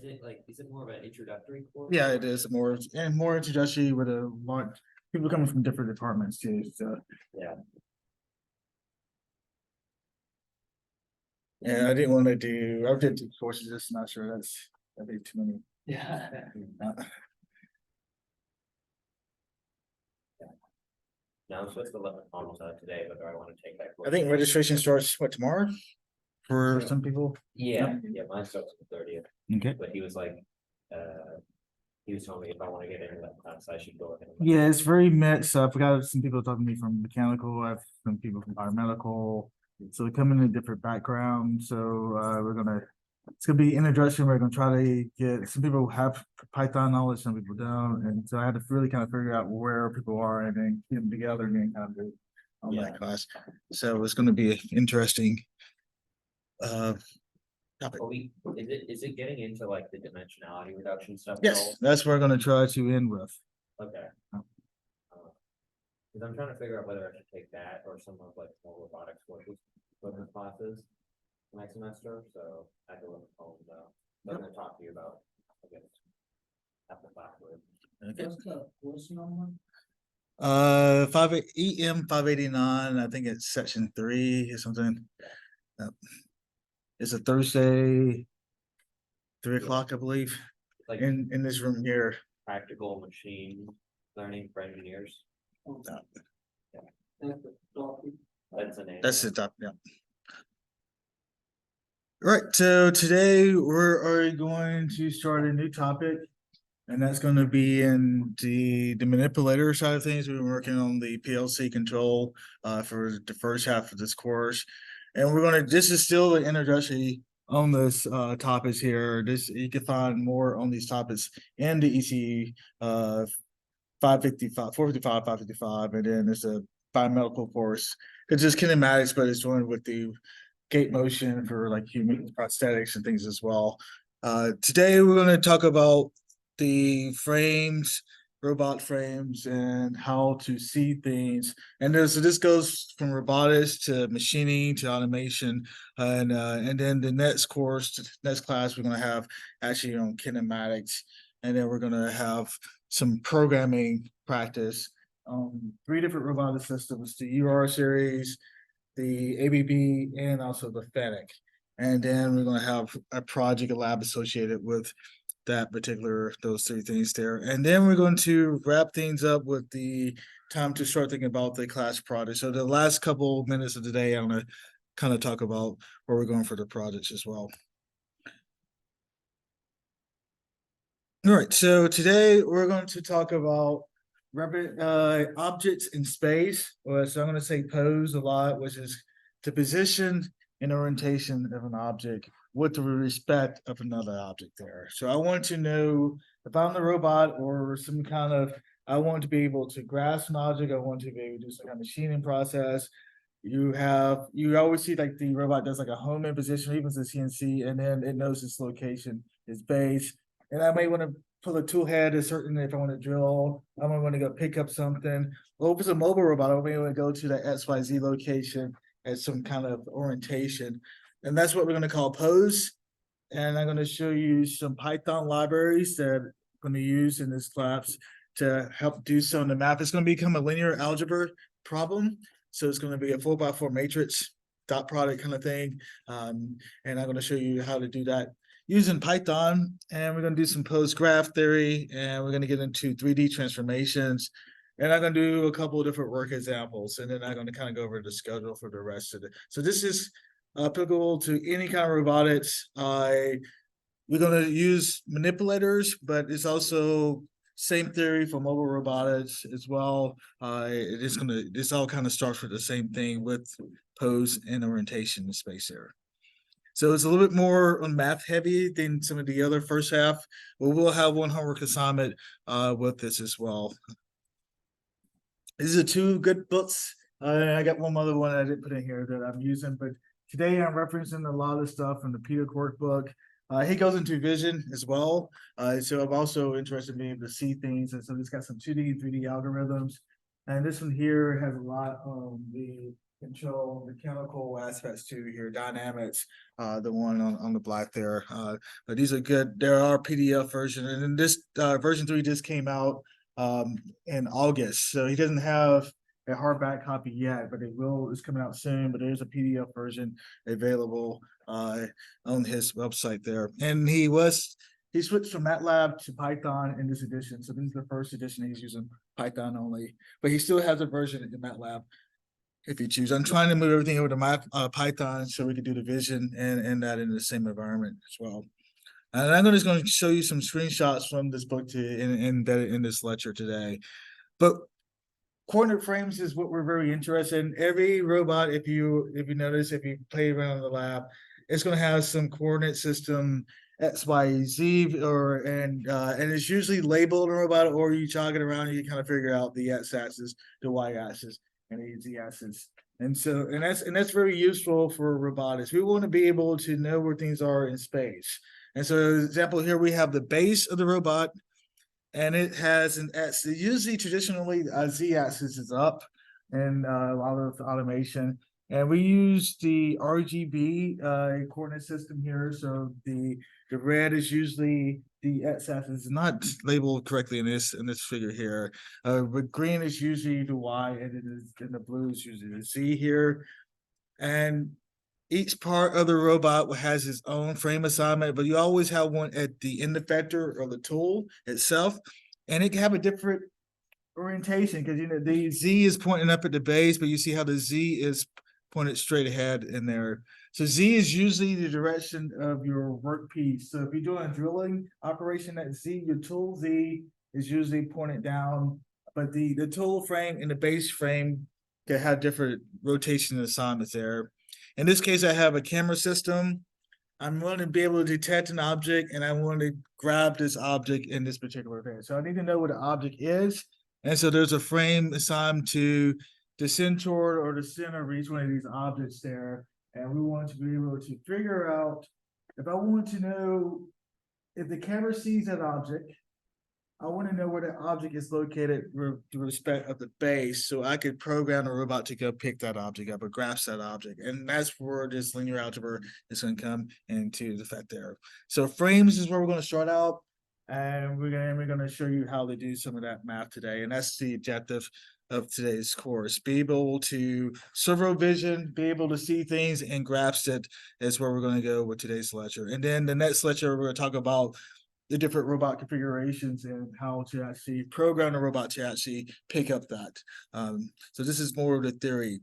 is it more of an introductory course? Yeah, it is more introductory with a lot people coming from different departments too. So Yeah. and I didn't want to do. I did 2 courses this semester. That'd be too many. Yeah. No, I'm supposed to let my finals out today, but do I want to take that course? I think registration starts tomorrow for some people. Yeah, mine starts on the 30th. Okay. But he was telling me if I want to get into that class, I should go ahead. Yeah, it's very mixed. I've got some people talking to me from mechanical. I have some people from biomedical. So they come in a different background. So it's gonna be introduction. We're gonna try to get some people have Python knowledge, some people don't, and so I had to really kind of figure out where people are and then get them together and then kind of do on that class. So it's going to be interesting. Topic. Is it getting into like the dimensionality reduction stuff? Yes, that's what we're going to try to end with. Okay. Because I'm trying to figure out whether I should take that or some of like more robotics courses, equipment classes next semester. So I can look at home though. I'm going to talk to you about, I guess, after class. What's the number? 589. I think it's section 3 or something. It's a Thursday, 3:00, I believe, Like in this room here. practical machine learning for engineers. That's the name. That's the top, yeah. Right, so today we're going to start a new topic, and that's going to be in the manipulator side of things. We've been working on the PLC control for the first half of this course, and this is still an introductory on this topics here. You can find more on these topics in the EC 555, 455, 555, and then there's a biomedical course. It's just kinematics, but it's doing with the gait motion for like human prosthetics and things as well. Today we're going to talk about the frames, robot frames, and how to see things. And so this goes from robotics to machining to automation, and then the next class we're going to have actually on kinematics, and then we're going to have some programming practice. 3 different robotic systems: the UR series, the ABB, and also the Fennec. And then we're going to have a project, a lab associated with those 3 things there. And then we're going to wrap things up with the time to start thinking about the class project. So the last couple minutes of the day, I'm going to kind of talk about where we're going for the projects as well. All right, so today we're going to talk about objects in space, or so I'm going to say pose a lot, which is the position and orientation of an object with the respect of another object there. So I want to know if I'm the robot or some kind of, I want to be able to grasp an object. I want to be able to do some kind of machining process. You always see like the robot does like a home in position, even as a CNC, and then it knows its location, its base. And I may want to pull a tool head if I want to drill, I'm going to want to go pick up something. Well, if it's a mobile robot, I may want to go to the XYZ location at some kind of orientation. And that's what we're going to call pose. And I'm going to show you some Python libraries that I'm going to use in this class to help do some of the math. It's going to become a linear algebra problem. So it's going to be a 4x4 matrix dot product kind of thing. And I'm going to show you how to do that using Python. And we're going to do some pose graph theory, and we're going to get into 3D transformations. And I'm going to do a couple of different work examples, and then I'm going to kind of go over the schedule for the rest of it. So this is applicable to any kind of robotics. We're going to use manipulators, but it's also same theory for mobile robotics as well. This all kind of starts with the same thing with pose and orientation in space here. So it's a little bit more on math heavy than some of the other first half, but we'll have one homework assignment with this as well. These are 2 good books. I got one other one I didn't put in here that I'm using, but today I'm referencing a lot of stuff from the Peter Cork book. He goes into vision as well. So I'm also interested in being able to see things. And so it's got some 2D, 3D algorithms. And this one here has a lot on the control mechanical aspects too here, dynamics, the one on the black there. But these are good. There are PDF version, and then this version 3 just came out in August, so he doesn't have a hardback copy yet, but it's coming out soon. But there's a PDF version available on his website there, and he switched from MATLAB to Python in this edition. So this is the first edition he's using Python only, but he still has a version in MATLAB if you choose. I'm trying to move everything over to my Python so we can do the vision and that in the same environment as well. And I'm just going to show you some screenshots from this book in this lecture today. But coordinate frames is what we're very interested in. Every robot, if you notice, if you play around in the lab, it's going to have some coordinate system X, Y, Z, and it's usually labeled a robot, or you jog it around and you kind of figure out the X-axis, the Y-axis, and the Z-axis. And that's very useful for robotics. We want to be able to know where things are in space. And so, example here, we have the base of the robot, and it has an X. Usually, traditionally, Z-axis is up in a lot of automation. And we use the RGB coordinate system here. So the red is usually the X-axis, not labeled correctly in this figure here. But green is usually the Y, and the blue is usually the Z here. And each part of the robot has its own frame assignment, but you always have one at the end effector or the tool itself, and it can have a different orientation because the Z is pointing up at the base, but you see how the Z is pointed straight ahead in there. So Z is usually the direction of your workpiece. So if you're doing a drilling operation at Z, your tool Z is usually pointed down, but the tool frame and the base frame can have different rotation assignments there. In this case, I have a camera system. I'm going to be able to detect an object, and I want to grab this object in this particular thing. So I need to know what the object is. And so there's a frame assigned to the center or the center of each one of these objects there. And we want to be able to figure out, if I want to know if the camera sees that object, I want to know where the object is located with respect of the base, so I could program the robot to go pick that object up or grasp that object. And that's where this linear algebra is going to come into effect there. So frames is where we're going to start out, and we're going to show you how to do some of that math today. And that's the objective of today's course. Be able to servo vision, be able to see things and grasp it is where we're going to go with today's lecture. And then the next lecture, we're going to talk about the different robot configurations and how to actually program the robot to actually pick up that. So this is more of the theory.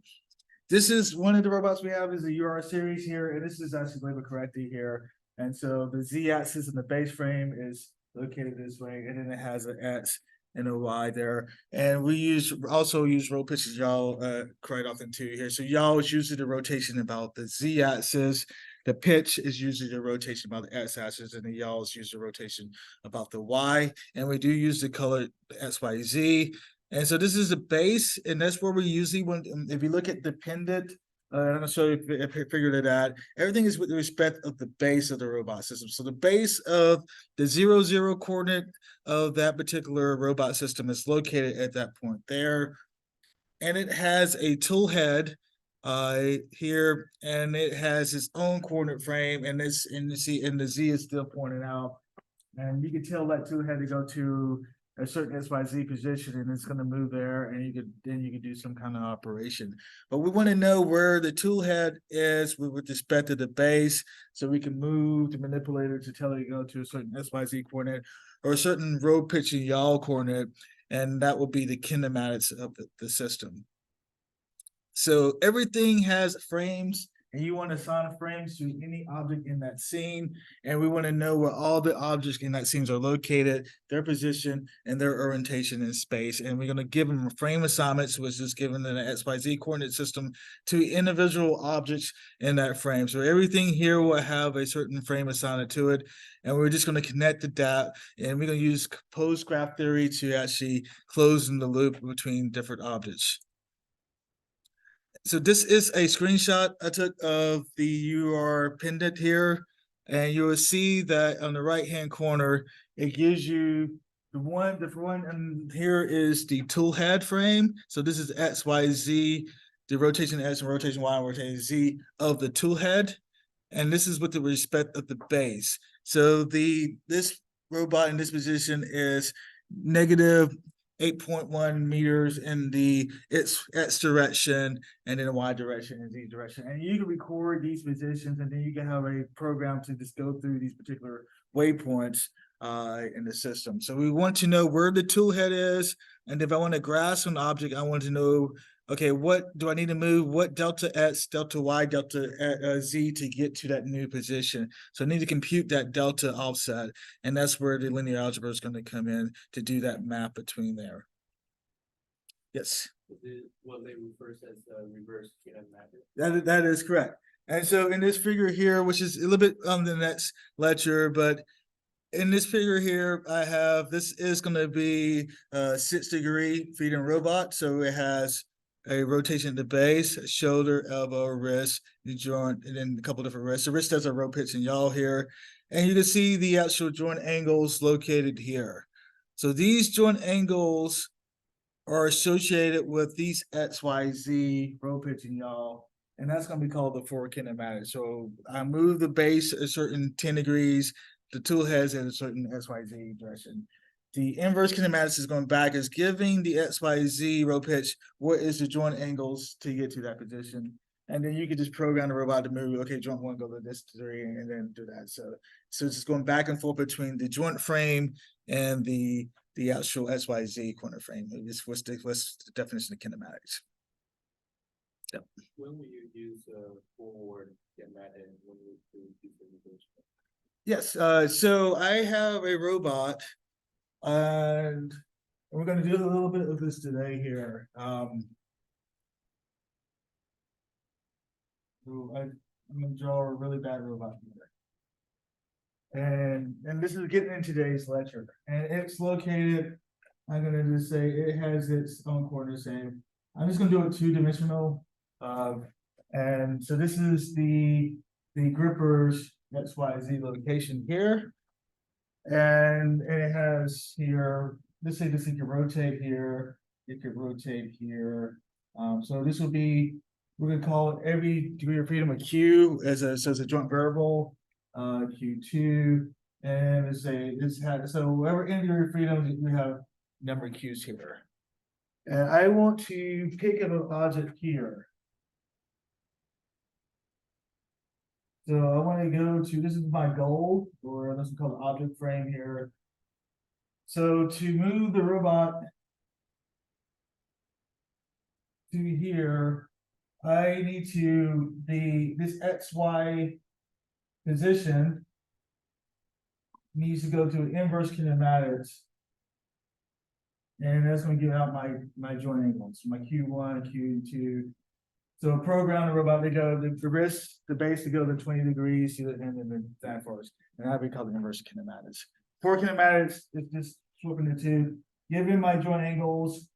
This is one of the robots we have is the UR series here, and this is actually labeled correctly here. And so the Z-axis in the base frame is located this way, and then it has an X and a Y there. And we also use roll pitches yaw quite often too here. So yaw is usually the rotation about the Z-axis. The pitch is usually the rotation about the X-axis, and the yaw is usually the rotation about the Y. And we do use the color X, Y, Z. And so this is the base, and that's where we usually want. If you look at dependent, I'm gonna show you if you figured it out. Everything is with respect of the base of the robot system. So the base of the 0, 0 coordinate of that particular robot system is located at that point there, and it has a tool head here, and it has its own coordinate frame, and you see, and the Z is still pointed out, and you can tell that tool had to go to a certain XYZ position, and it's going to move there, and you could do some kind of operation. But we want to know where the tool head is with respect to the base, so we can move the manipulator to tell it to go to a certain XYZ coordinate or a certain row pitch and yaw coordinate, and that will be the kinematics of the system. So everything has frames, and you want to assign frames to any object in that scene, and we want to know where all the objects in that scene are located, their position, and their orientation in space. And we're going to give them frame assignments, which is given in an XYZ coordinate system to individual objects in that frame. So everything here will have a certain frame assigned to it, and we're just going to connect the dot, and we're going to use closed graph theory to actually close in the loop between different objects. So this is a screenshot I took of the UR pendant here, and you will see that on the right-hand corner, it gives you the one, and here is the tool head frame. So this is XYZ the rotation X and rotation Y and rotation Z of the tool head. And this is with the respect of the base. So this robot in this position is negative 8.1 meters in the its X direction, and then the Y direction and Z direction. And you can record these positions, and then you can have a program to just go through these particular waypoints in the system. So we want to know where the tool head is, and if I want to grasp an object, I want to know, okay, what do I need to move? What delta X, delta Y, delta Z to get to that new position? So I need to compute that delta offset, and that's where the linear algebra is going to come in to do that map between there. Yes. What they refer to as reverse kinematic. That is correct. And so in this figure here, which is a little bit on the next lecture, but in this figure here, I have, this is going to be a 6-degree feeding robot. So it has a rotation at the base, a shoulder, elbow, wrist, the joint, and then a couple different wrists. The wrist does a row pitch and yaw here. And you can see the actual joint angles located here. So these joint angles are associated with these X, Y, Z, row pitch and yaw. And that's going to be called the forward kinematic. So I move the base a certain 10 degrees, the tool heads in a certain XYZ direction. The inverse kinematics is going back, is giving the XYZ row pitch what is the joint angles to get to that position. And then you can just program the robot to move, okay, joint one, go to this degree, and then do that. So it's just going back and forth between the joint frame and the actual XYZ corner frame. What's the definition of kinematics? Yep. When will you use forward kinematic and when will you use reverse? Yes, so I have a robot, and we're going to do a little bit of this today here. So I'm going to draw a really bad robot here. And this is getting in today's lecture. And it's located, I'm going to just say it has its own coordinate same. I'm just going to do it 2-dimensional. And so this is the gripper's XYZ location here. And it has here, let's say this, you can rotate here, it could rotate here. So this will be, we're gonna call it every degree of freedom a Q as a joint variable, Q2, and let's say this has, so whatever any degree of freedom, we have number of Qs here. And I want to pick up an object here. So I want to go to, this is my goal, or this is called the object frame here. So to move the robot to here, I need to this XY position needs to go to an inverse kinematics. And that's going to give out my joint angles, my Q1, Q2. So program the robot to go, the wrist, the base to go to 20 degrees, and then that forwards. And that we call the inverse kinematics. For kinematics, it's just flipping the two, giving my joint angles.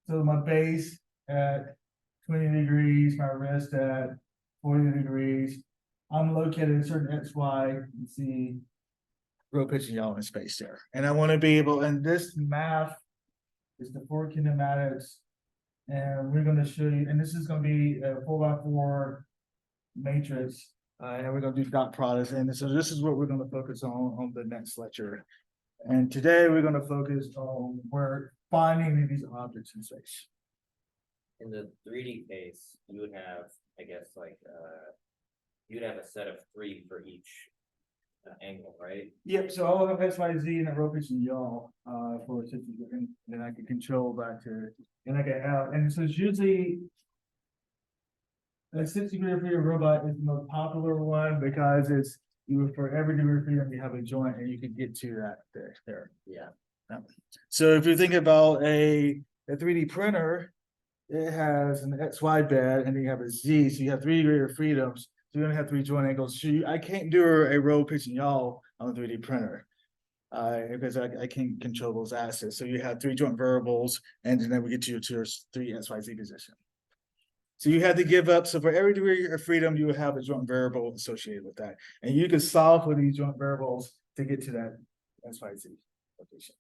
So my base at 20 degrees, my wrist at 40 degrees. I'm located at a certain XY, you see row pitch and yaw in space there. And I want to be able, and this math is the forward kinematics. And we're going to show you, and this is going to be a 4x4 matrix, and we're going to do dot products. And so this is what we're going to focus on the next lecture. And today we're going to focus on where finding these objects in space. In the 3D case, you would have, I guess, like, you'd have a set of 3 for each angle, right? Yep, so I'll have X, Y, Z, and a row pitch and yaw for 60, and then I can control back to, and I can have, and so it's usually a 60-degree of freedom robot is the most popular one because it's for every degree of freedom you have a joint and you can get to that there. Yeah. So if you think about a 3D printer, it has an XY bed and then you have a Z, so you have 3 degrees of freedoms. So you're gonna have 3 joint angles. So I can't do a row pitch and yaw on a 3D printer because I can't control those assets. So you have 3 joint variables, and then we get to your 3 XYZ position. So you had to give up. So for every degree of freedom, you would have a joint variable associated with that, and you can solve for these joint variables to get to that XYZ location.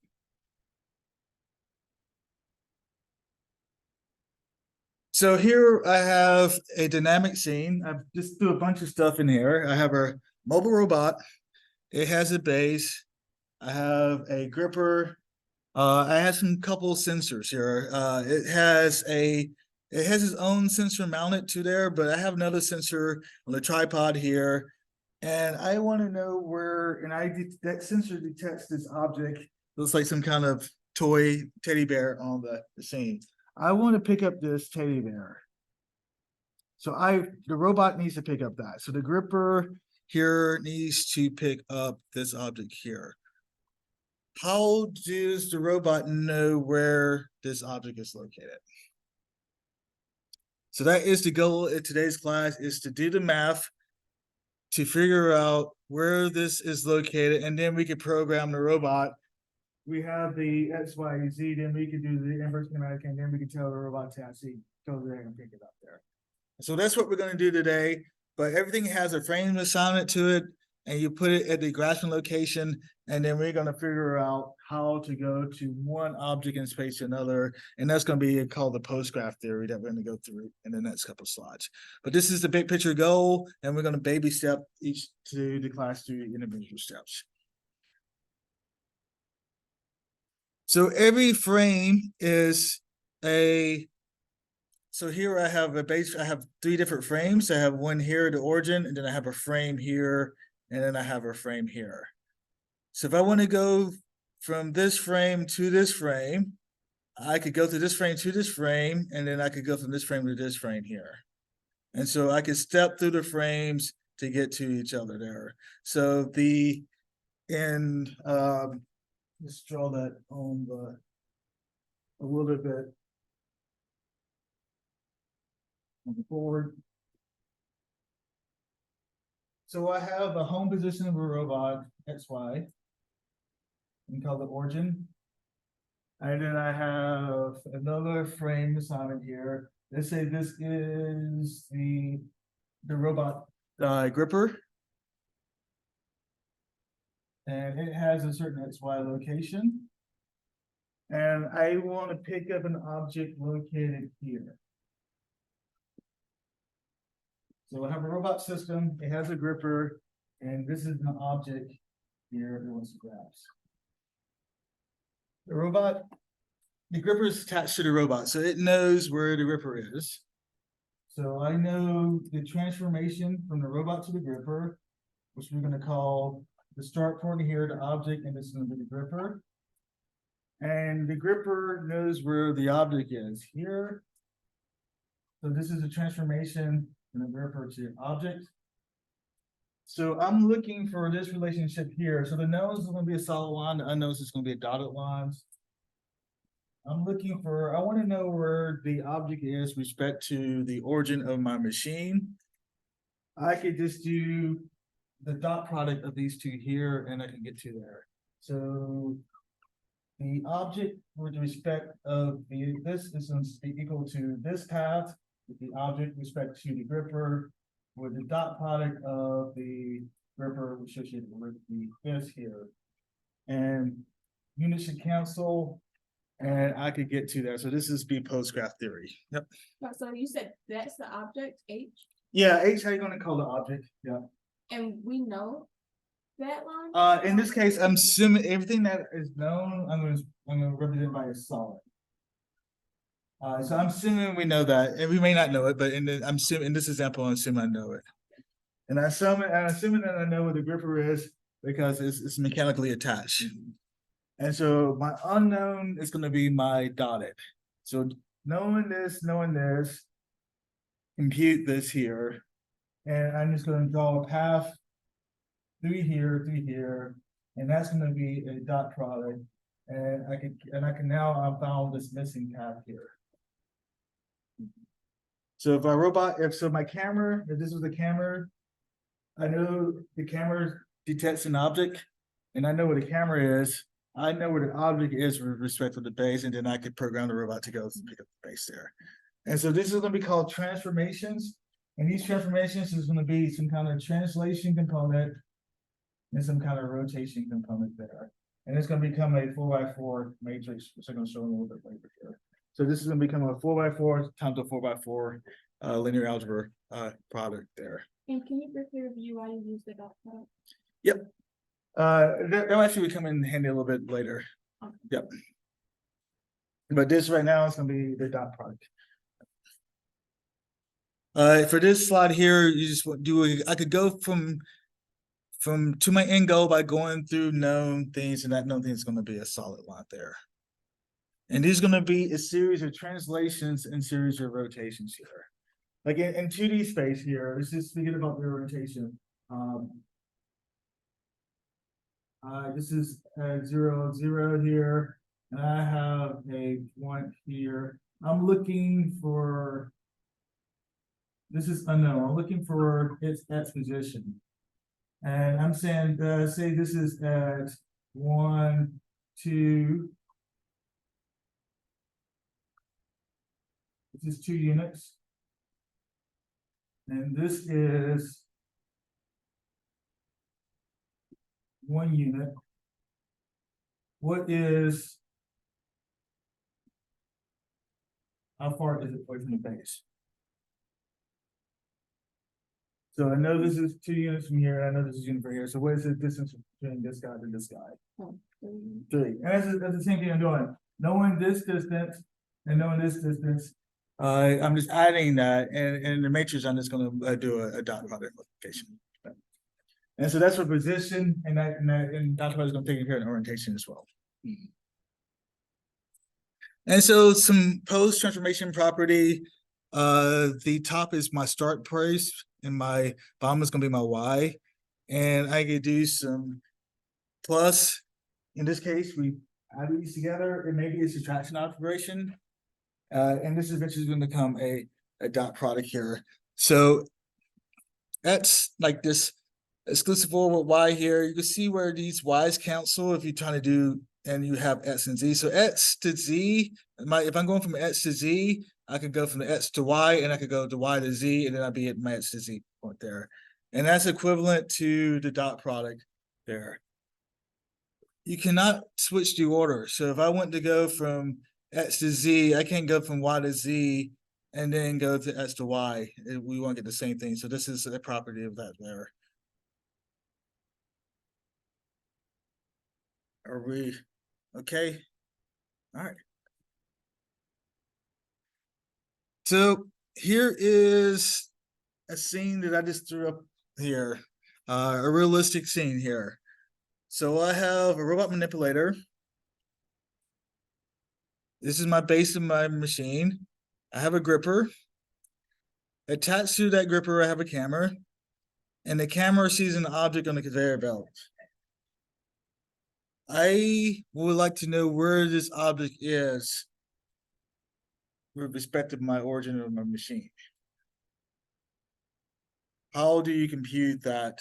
So here I have a dynamic scene. I've just threw a bunch of stuff in here. I have a mobile robot. It has a base. I have a gripper. I have some couple sensors here. It has its own sensor mounted to there, but I have another sensor on the tripod here. And I want to know where, that sensor detects this object. Looks like some kind of toy teddy bear on the scene. I want to pick up this teddy bear. So the robot needs to pick up that. So the gripper here needs to pick up this object here. How does the robot know where this object is located? So that is the goal in today's class, is to do the math to figure out where this is located, and then we can program the robot. We have the X, Y, Z, then we can do the inverse kinetic, and then we can tell the robot to actually go there and pick it up there. So that's what we're going to do today, but everything has a frame assignment to it, and you put it at the grasping location, and then we're going to figure out how to go to one object in space to another, and that's going to be called the postgraph theory that we're going to go through in the next couple of slides. But this is the big picture goal, and we're going to baby step each to the class through individual steps. So every frame is so here I have a base, I have 3 different frames. I have one here, the origin, and then I have a frame here, and then I have a frame here. So if I want to go from this frame to this frame, I could go to this frame to this frame, and then I could go from this frame to this frame here. And so I could step through the frames to get to each other there. So let's draw that on a little bit on the board. So I have a home position of a robot, XY, and call it origin. And then I have another frame assignment here. Let's say this is the robot gripper. And it has a certain XY location. And I want to pick up an object located here. So I have a robot system, it has a gripper, and this is an object here it wants to grasp. The gripper is attached to the robot, so it knows where the gripper is. So I know the transformation from the robot to the gripper, which we're going to call the start point here, the object, and this is going to be the gripper. And the gripper knows where the object is here. So this is a transformation from the gripper to object. So I'm looking for this relationship here. So the knowns is going to be a solid line, the unknowns is going to be a dotted lines. I want to know where the object is with respect to the origin of my machine. I could just do the dot product of these two here, and I can get to there. So the object with respect of this is going to be equal to this path, with the object with respect to the gripper, with the dot product of the gripper associated with this here. And units should cancel, and I could get to that. So this is B postgraph theory. Yep. So you said that's the object, H? Yeah, H, how you gonna call the object? Yeah. And we know that line? In this case, I'm assuming everything that is known, I'm gonna represent by a solid. So I'm assuming we know that, and we may not know it, but in this example, I'm assuming I know it. And I'm assuming that I know where the gripper is because it's mechanically attached. And so my unknown is going to be my dotted. So knowing this, compute this here. And I'm just going to draw a path through here, and that's going to be a dot product. And I can now I've found this missing path here. So if my camera, if this was the camera, I know the camera detects an object, and I know where the camera is. I know where the object is with respect to the base, and then I could program the robot to go and pick up the base there. And so this is going to be called transformations. And these transformations is going to be some kind of translation component and some kind of rotation component there. And it's going to become a 4x4 matrix, which I'm going to show you a little bit later here. So this is gonna become a 4x4 times a 4x4 linear algebra product there. And can you briefly review why you use the dot product? That'll actually come in handy a little bit later. Okay. Yep. But this right now is gonna be the dot product. For this slide here, you just I could go from to my end goal by going through known things, and that known thing is gonna be a solid line there. And these are gonna be a series of translations and series of rotations here. Like in 2D space here, let's just forget about the orientation. This is 0, 0 here, and I have a point here. I'm looking for, this is unknown, I'm looking for its position. And I'm saying, say this is at 1, 2. This is 2 units. And this is 1 unit. What is, how far is it away from the base? So I know this is 2 units from here, and I know this is unit from here. So what is the distance between this guy and this guy? Oh, 3. 3. And that's the same thing I'm doing. Knowing this distance and knowing this distance, I'm just adding that, and in the matrix, I'm just going to do a dot product multiplication. And so that's for position, and dot product is going to take care of orientation as well. And so some post transformation property. The top is my start price, and my bottom is going to be my Y. And I could do some plus. In this case, we add these together, and maybe a subtraction operation. And this is eventually going to become a dot product here. So that's like this exclusive OR with Y here. You can see where these Y's cancel if you're trying to do, and you have X and Z. So X to Z, if I'm going from X to Z, I could go from the X to Y, and I could go to Y to Z, and then I'd be at my X to Z point there. And that's equivalent to the dot product there. You cannot switch the order. So if I want to go from X to Z, I can't go from Y to Z and then go to X to Y. We won't get the same thing. So this is a property of that there. Are we okay? All right. So here is a scene that I just threw up here, a realistic scene here. So I have a robot manipulator. This is my base of my machine. I have a gripper. Attached to that gripper, I have a camera. And the camera sees an object on the conveyor belt. I would like to know where this object is with respect to my origin of my machine. How do you compute that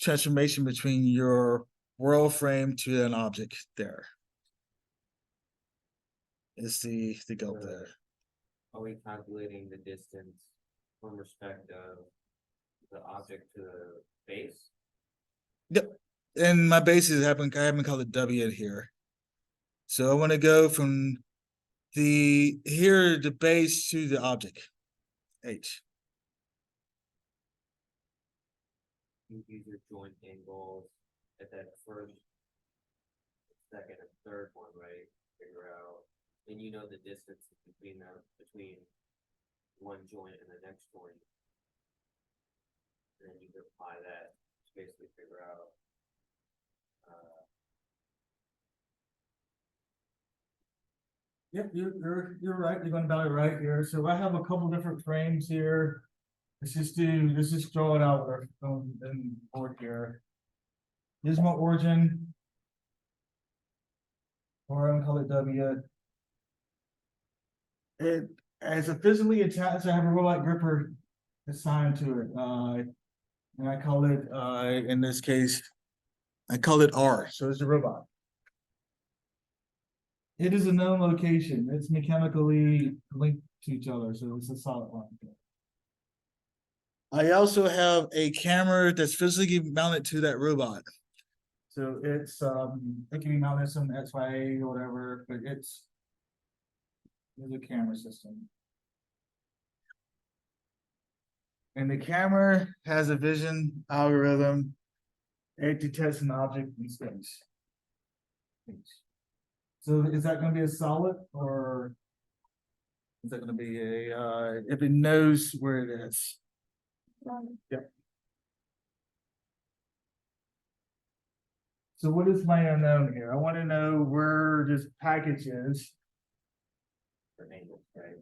transformation between your world frame to an object there? Is the goal there. Are we calculating the distance from respect of the object to the base? Yep. And my base is I haven't called it W here. So I want to go from the base to the object. H. You use your joint angles at that first, second, and third one, right? Figure out, and you know the distance between them, between one joint and the next joint. And then you can apply that to basically figure out. Yep, you're right. You're going about it right here. So I have a couple different frames here. Let's just draw it out and board here. Here's my origin, or I'm gonna call it W. It as a physically attached, I have a robot gripper assigned to it. And I call it in this case, I call it R. So it's a robot. It is a known location. It's mechanically linked to each other, so it's a solid line. I also have a camera that's physically mounted to that robot. So it's it can be mounted some XY or whatever, but it's Here's a camera system. And the camera has a vision algorithm. It detects an object in space. So is that gonna be a solid or? Is that gonna be a, if it knows where it is? Yep. So what is my unknown here? I wanna know where this package is. For angles, right?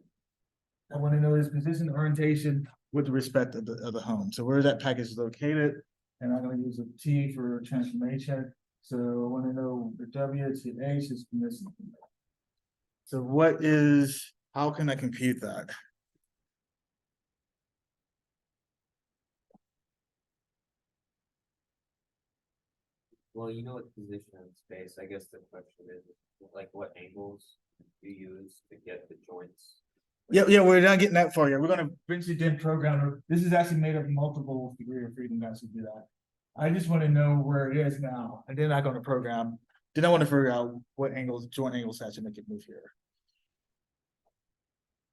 I wanna know its position, orientation with respect of the home. So where that package is located. And I'm gonna use a T for transformation. So I wanna know the W to H is missing. So what is, how can I compute that? Well, you know what position in space, I guess the question is, like, what angles you use to get the joints? Yeah, we're not getting that far yet. We're gonna eventually then program. This is actually made of multiple degree of freedom to actually do that. I just want to know where it is now, and then I'm gonna program. Then I want to figure out what angles, joint angles has to make it move here.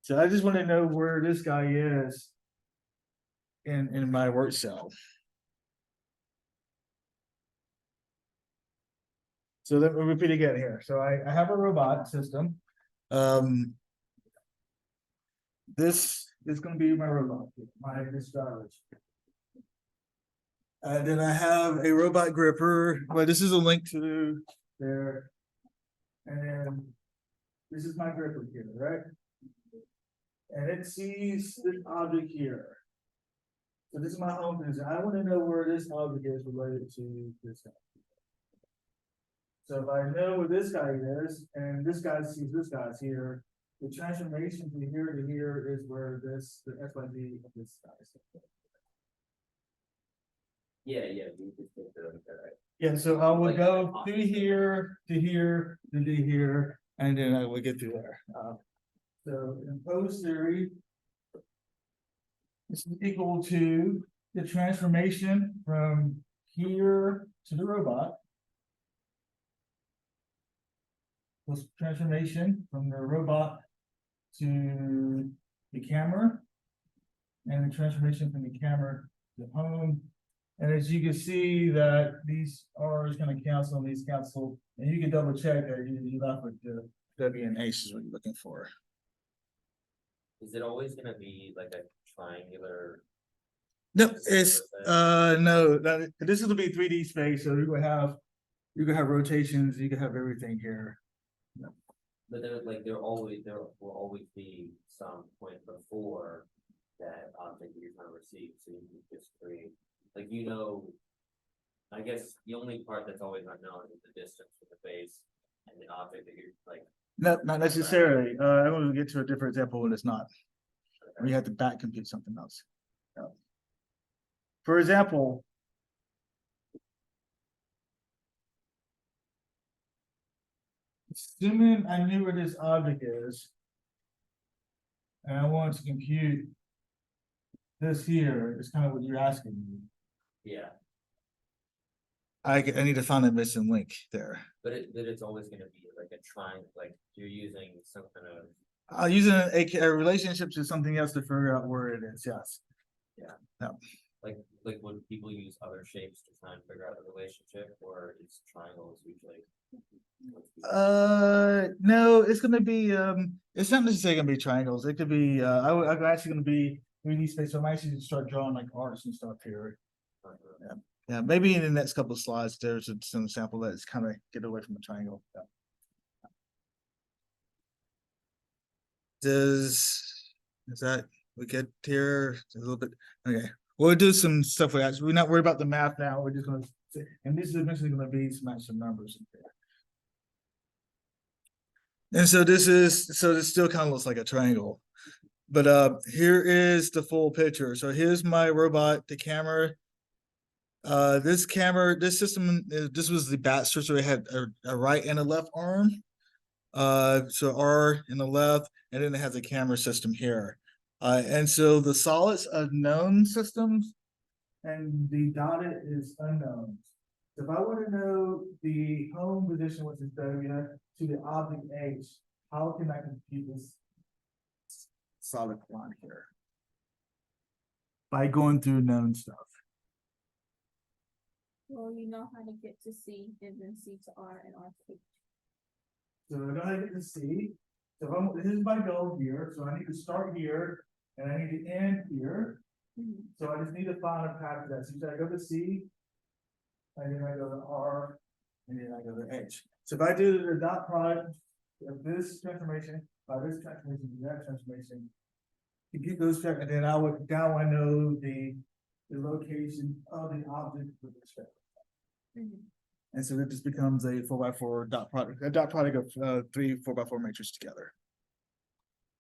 So I just want to know where this guy is in my work cell. So let me repeat again here. So I have a robot system. This is going to be my robot, this garbage. And then I have a robot gripper. Well, this is a link to there. And then this is my gripper here, right? And it sees this object here. So this is my home position. I want to know where this object is related to this guy. So if I know where this guy is, and this guy sees this guy's here, the transformation from here to here is where this, the XYZ of this guy is. Yeah, you just take that, right? Yeah, so I would Like go an through here to here to here, and then I would get through there. So in pose theory, this is equal to the transformation from here to the robot. This transformation from the robot to the camera, and the transformation from the camera to home. And as you can see that these R's gonna cancel and these cancel, and you can double check that you left with the W and H is what you're looking for. Is it always gonna be like a triangular? No, it's no, this is gonna be 3D space, so you can have rotations, you can have everything here. But there will always be some point before that object that you're trying to receive, so you can just create, like, I guess the only part that's always unknown is the distance from the base and the object that you're like. No, not necessarily. I'm gonna get to a different example when it's not. We have to back compute something else. For example, assuming I knew where this object is, and I wanted to compute this here, is kind of what you're asking me. Yeah, I need to find a missing link there. but it's always gonna be like a triangle, like you're using some kind of. Using a relationship to something else to figure out where it is, yes. Like when people use other shapes to try and figure out the relationship, or is triangles usually? No, it's gonna be, it's not necessarily gonna be triangles. It could be, I'm actually gonna be 3D space, so I'm actually gonna start drawing like arcs and stuff here. Yeah, maybe in the next couple of slides, there's some sample that's kind of get away from the triangle. Yeah. Is that we get here a little bit? Okay, we'll do some stuff like that. So we're not worried about the math now. We're just gonna, and this is eventually gonna be some numbers in there. And so this still kind of looks like a triangle, but here is the full picture. So here's my robot, the camera. This system, this was the Baxter, so it had a right and a left arm. So R in the left, and then it has a camera system here. And so the solids are known systems, and the dotted is unknown. So if I want to know the home position, which is W, to the object H, how can I compute this solid line here. By going through known stuff. Well, you know how to get to C, and then C to R and R to H. So I gotta get to C. So this is my goal here, so I need to start here, and I need to end here. Mhm. So I just need to find a path to that. So I go to C, and then I go to R, and then I go to H. So if I do the dot product of this transformation, by this transformation, to that transformation, to get those track, and then now I know the location of the object with respect. Mhm. And so it just becomes a 4x4 dot product, a dot product of three 4x4 matrices together.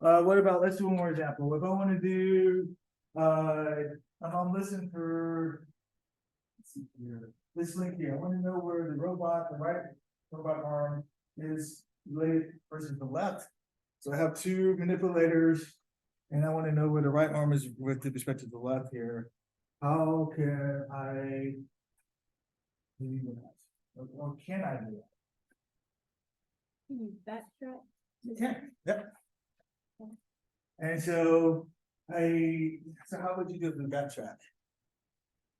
What about, let's do one more example. If I want to do, if I'm listening for, let's see here, this link here, I want to know where the right robot arm is related versus the left. So I have two manipulators, and I want to know where the right arm is with respect to the left here. How can I do that? Or can I do that? Can you backtrack? Yeah, yep. And so so how would you do the backtrack?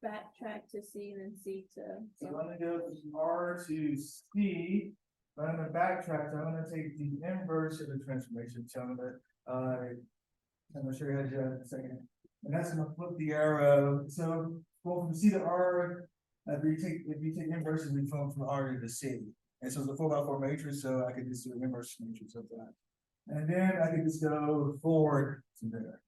Backtrack to C and then C to. So I'm gonna go from R to C, but I'm gonna backtrack, so I'm gonna take the inverse of the transformation, so I'm gonna show you how to do that in a second. And that's gonna flip the arrow, so go from C to R, if you take inverses, we flip from R to C. And so it's a 4x4 matrix, so I could just do an inverse matrix of that. And then I could just go forward to there.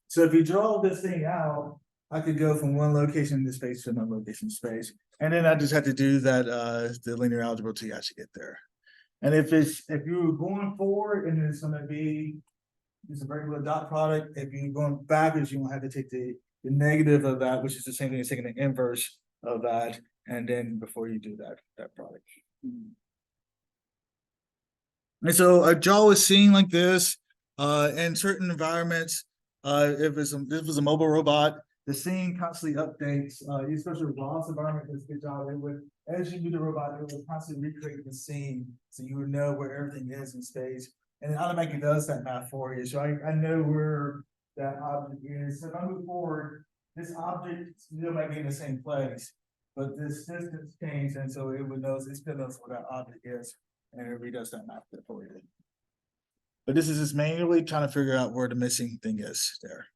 So if you draw this thing out, I could go from one location in the space to another location in space. And then I just have to do that, the linear algebra to actually get there. And if you're going forward and it's gonna be just a regular dot product, if you're going backwards, you won't have to take the negative of that, which is the same thing as taking the inverse of that. And then before you do that product. And so a jaw is seen like this, in certain environments. If it was a mobile robot, the scene constantly updates, especially with Rob's environment does a good job. It would, as you do the robot, it would constantly recreate the scene, so you would know where everything is in space. And it automatically does that math for you. So I know where that object is. So if I move forward, this object still might be in the same place, but this distance changed, and so it still knows where that object is, and it redoes that math for you. But this is just manually trying to figure out where the missing thing is there.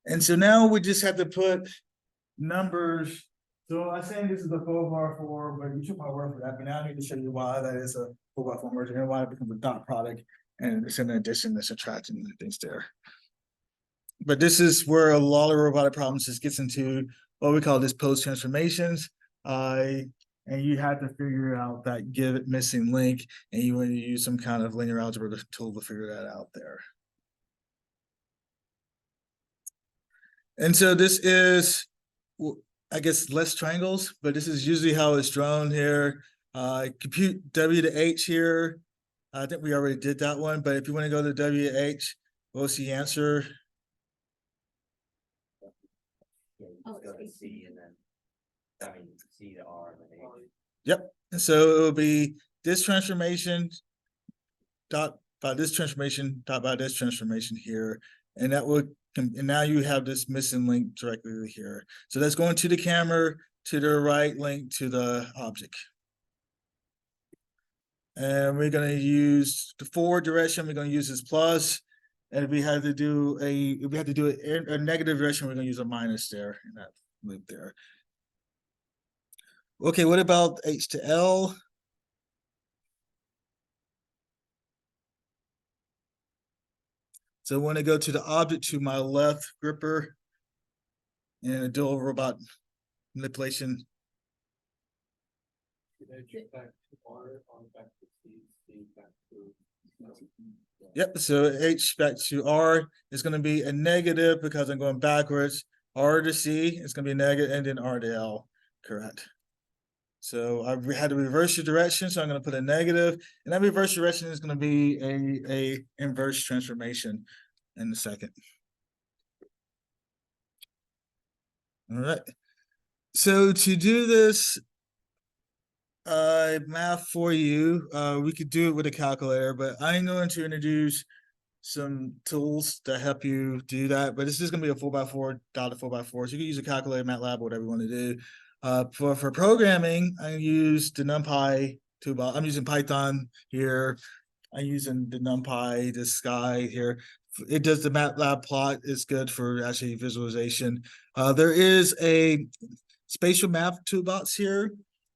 And so now we just have to put numbers. So I'm saying this is a 4x4, but you took my word for that. But now I need to show you why that is a 4x4 merger and why it becomes a dot product. And it's an addition, the subtraction, and things there. But this is where a lot of robotic problems just gets into what we call this post transformations. And you have to figure out that give it missing link, and you want to use some kind of linear algebra tool to figure that out there. And so this is, I guess, less triangles, but this is usually how it's drawn here. Compute W to H here. I think we already did that one, but if you want to go to W to H, what's the answer? Yeah, you just go to C and then, C to R and then H. Yep. And so it will be this transformation dot by this transformation dot by this transformation here, and that would, and now you have this missing link directly here. So that's going to the camera, to the right link to the object. And we're going to use the forward direction. We're going to use this plus, and if we had to do a negative direction, we're going to use a minus there in that loop there. Okay, what about H to L? So I want to go to the object to my left gripper and a dual robot manipulation. Back to R, on back to C, C back to. Yep, so H back to R is going to be a negative because I'm going backwards. R to C is going to be a negative, and then R to L, correct. So I had to reverse the direction, so I'm going to put a negative, and that reverse direction is going to be a inverse transformation in a second. All right. So to do this, math for you. We could do it with a calculator, but I'm going to introduce some tools to help you do that. But this is going to be a 4x4 dot to 4x4. So you can use a calculator, MATLAB, whatever you want to do. For programming, I use the NumPy toolbar. I'm using Python here. I'm using the NumPy, this guy here. It does the MATLAB plot. It's good for actually visualization. There is a spatial map toolbox here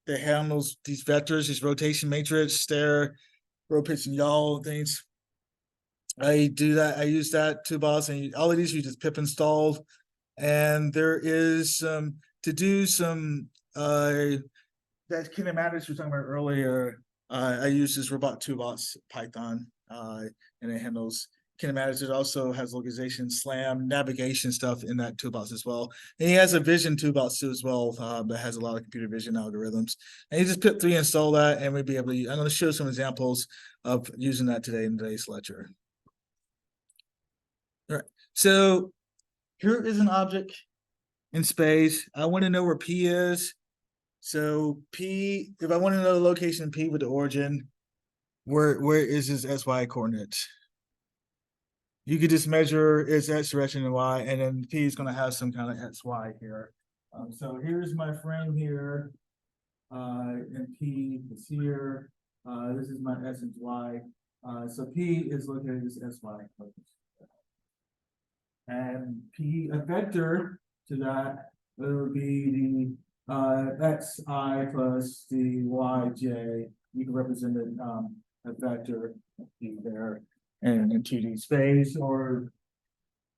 that handles these vectors, these rotation matrix, stare, row pitch and yaw things. I do that. I use that toolbox, and all of these you just pip installed. And there is to do some that kinematics we were talking about earlier. I use this robot toolbox Python, and it handles kinematics. It also has localization, SLAM, navigation stuff in that toolbox as well. And he has a vision toolbox too as well that has a lot of computer vision algorithms. And you just pip 3 install that, and we'll be able to. I'm going to show some examples of using that today in today's lecture. All right, so here is an object in space. I want to know where P is. So P, if I want to know the location of P with the origin, where is his SY coordinates? You could just measure its X direction and Y, and then P is going to have some kind of XY here. So here's my frame here, and P is here. This is my S and Y. So P is located as SY. And P, a vector to that, would be the xi plus the yj. You can represent it, a vector P there in 2D space, or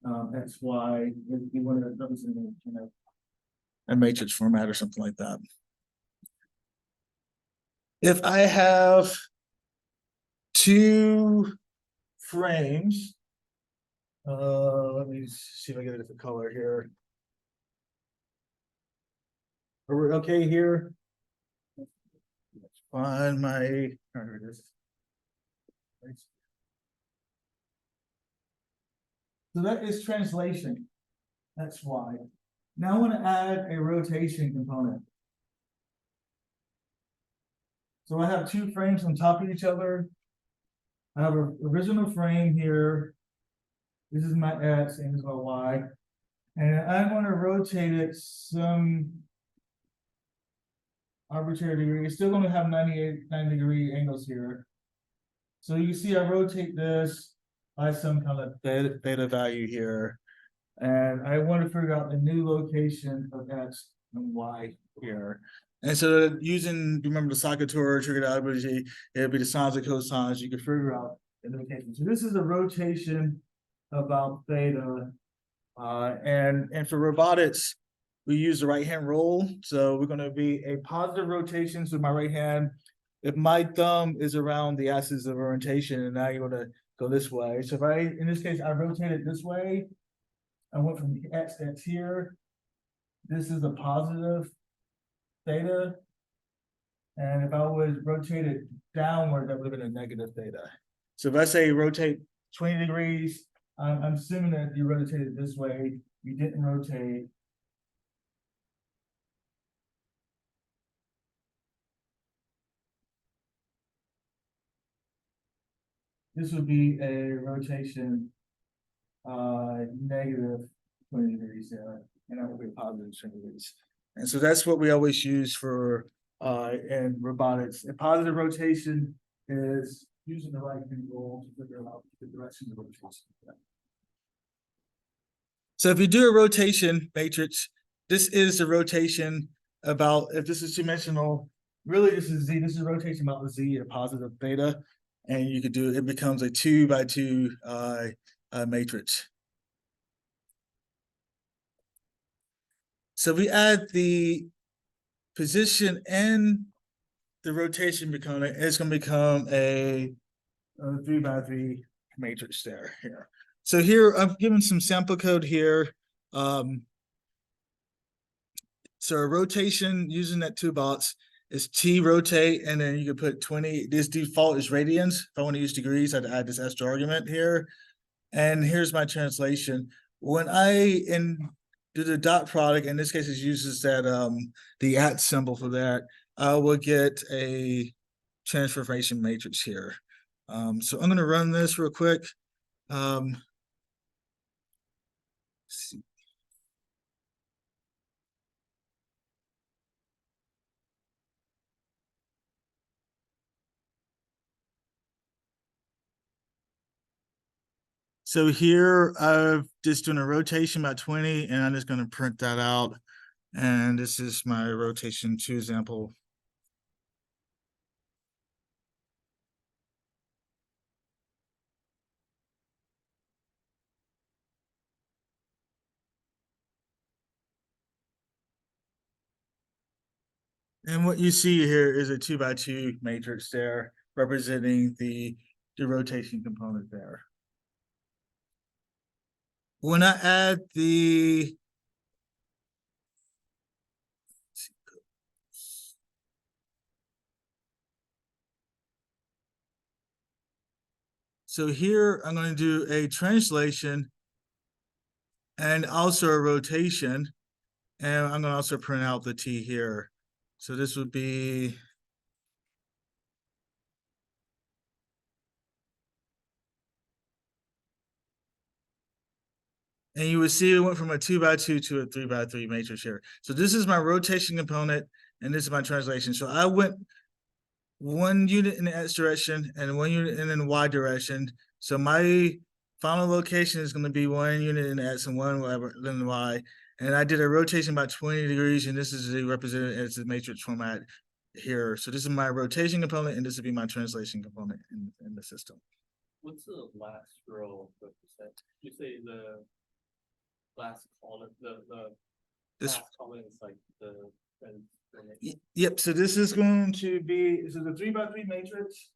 xy if you want to represent it, you know, a matrix format or something like that. If I have 2 frames, let me see if I get a different color here. Are we okay here? Find my, here it is. So that is translation. That's why. Now I want to add a rotation component. So I have 2 frames on top of each other. I have an original frame here. This is my X and this is my Y. And I'm going to rotate it some arbitrary degree. It's still going to have 90-degree angles here. So you see I rotate this by some kind of theta value here. And I want to figure out the new location of X and Y here. And so using, remember the Sakator trigonometry, it would be the sines and cosines. You can figure out the location. So this is a rotation about theta. And for robotics, we use the right-hand rule. So we're going to be a positive rotation. So my right hand, if my thumb is around the axis of orientation, and now you're going to go this way. So if I, in this case, I rotate it this way, I went from X to X here. This is a positive theta. And if I would rotate it downward, that would have been a negative theta. So if I say rotate 20 degrees, I'm assuming that you rotated this way, you didn't rotate. This would be a rotation negative 20 degrees there, and that would be positive 20 degrees. And so that's what we always use for in robotics. A positive rotation is using the right hand rule to figure out the direction of the rotation. So if you do a rotation matrix, this is the rotation about, if this is 2-dimensional, really this is Z, this is rotation about the Z, a positive theta, and you could do, it becomes a 2x2 matrix. So we add the position and the rotation component, it's going to become a 3x3 matrix there here. So here I've given some sample code here. So a rotation using that toolbox is T rotate, and then you can put 20. This default is radians. If I want to use degrees, I'd add this extra argument here. And here's my translation. When I do the dot product, in this case it uses that the @ symbol for that. I will get a transformation matrix here. So I'm gonna run this real quick. Let's see. So here I've just doing a rotation by 20, and I'm just gonna print that out. And this is my rotation 2 example. And what you see here is a 2x2 matrix there, representing the rotation component there. When I add the so here I'm going to do a translation and also a rotation, and I'm going to also print out the T here. So this would be and you would see it went from a 2x2 to a 3x3 matrix here. So this is my rotation component, and this is my translation. So I went 1 unit in the X direction and 1 unit in the Y direction. So my final location is going to be 1 unit in the X and 1 in the Y. And I did a rotation by 20 degrees, and this is represented as the matrix format here. So this is my rotation component, and this would be my translation component in the system. What's the last row of percent? You say the last column, the This last column is like the. Yep, so this is going to be, this is a 3x3 matrix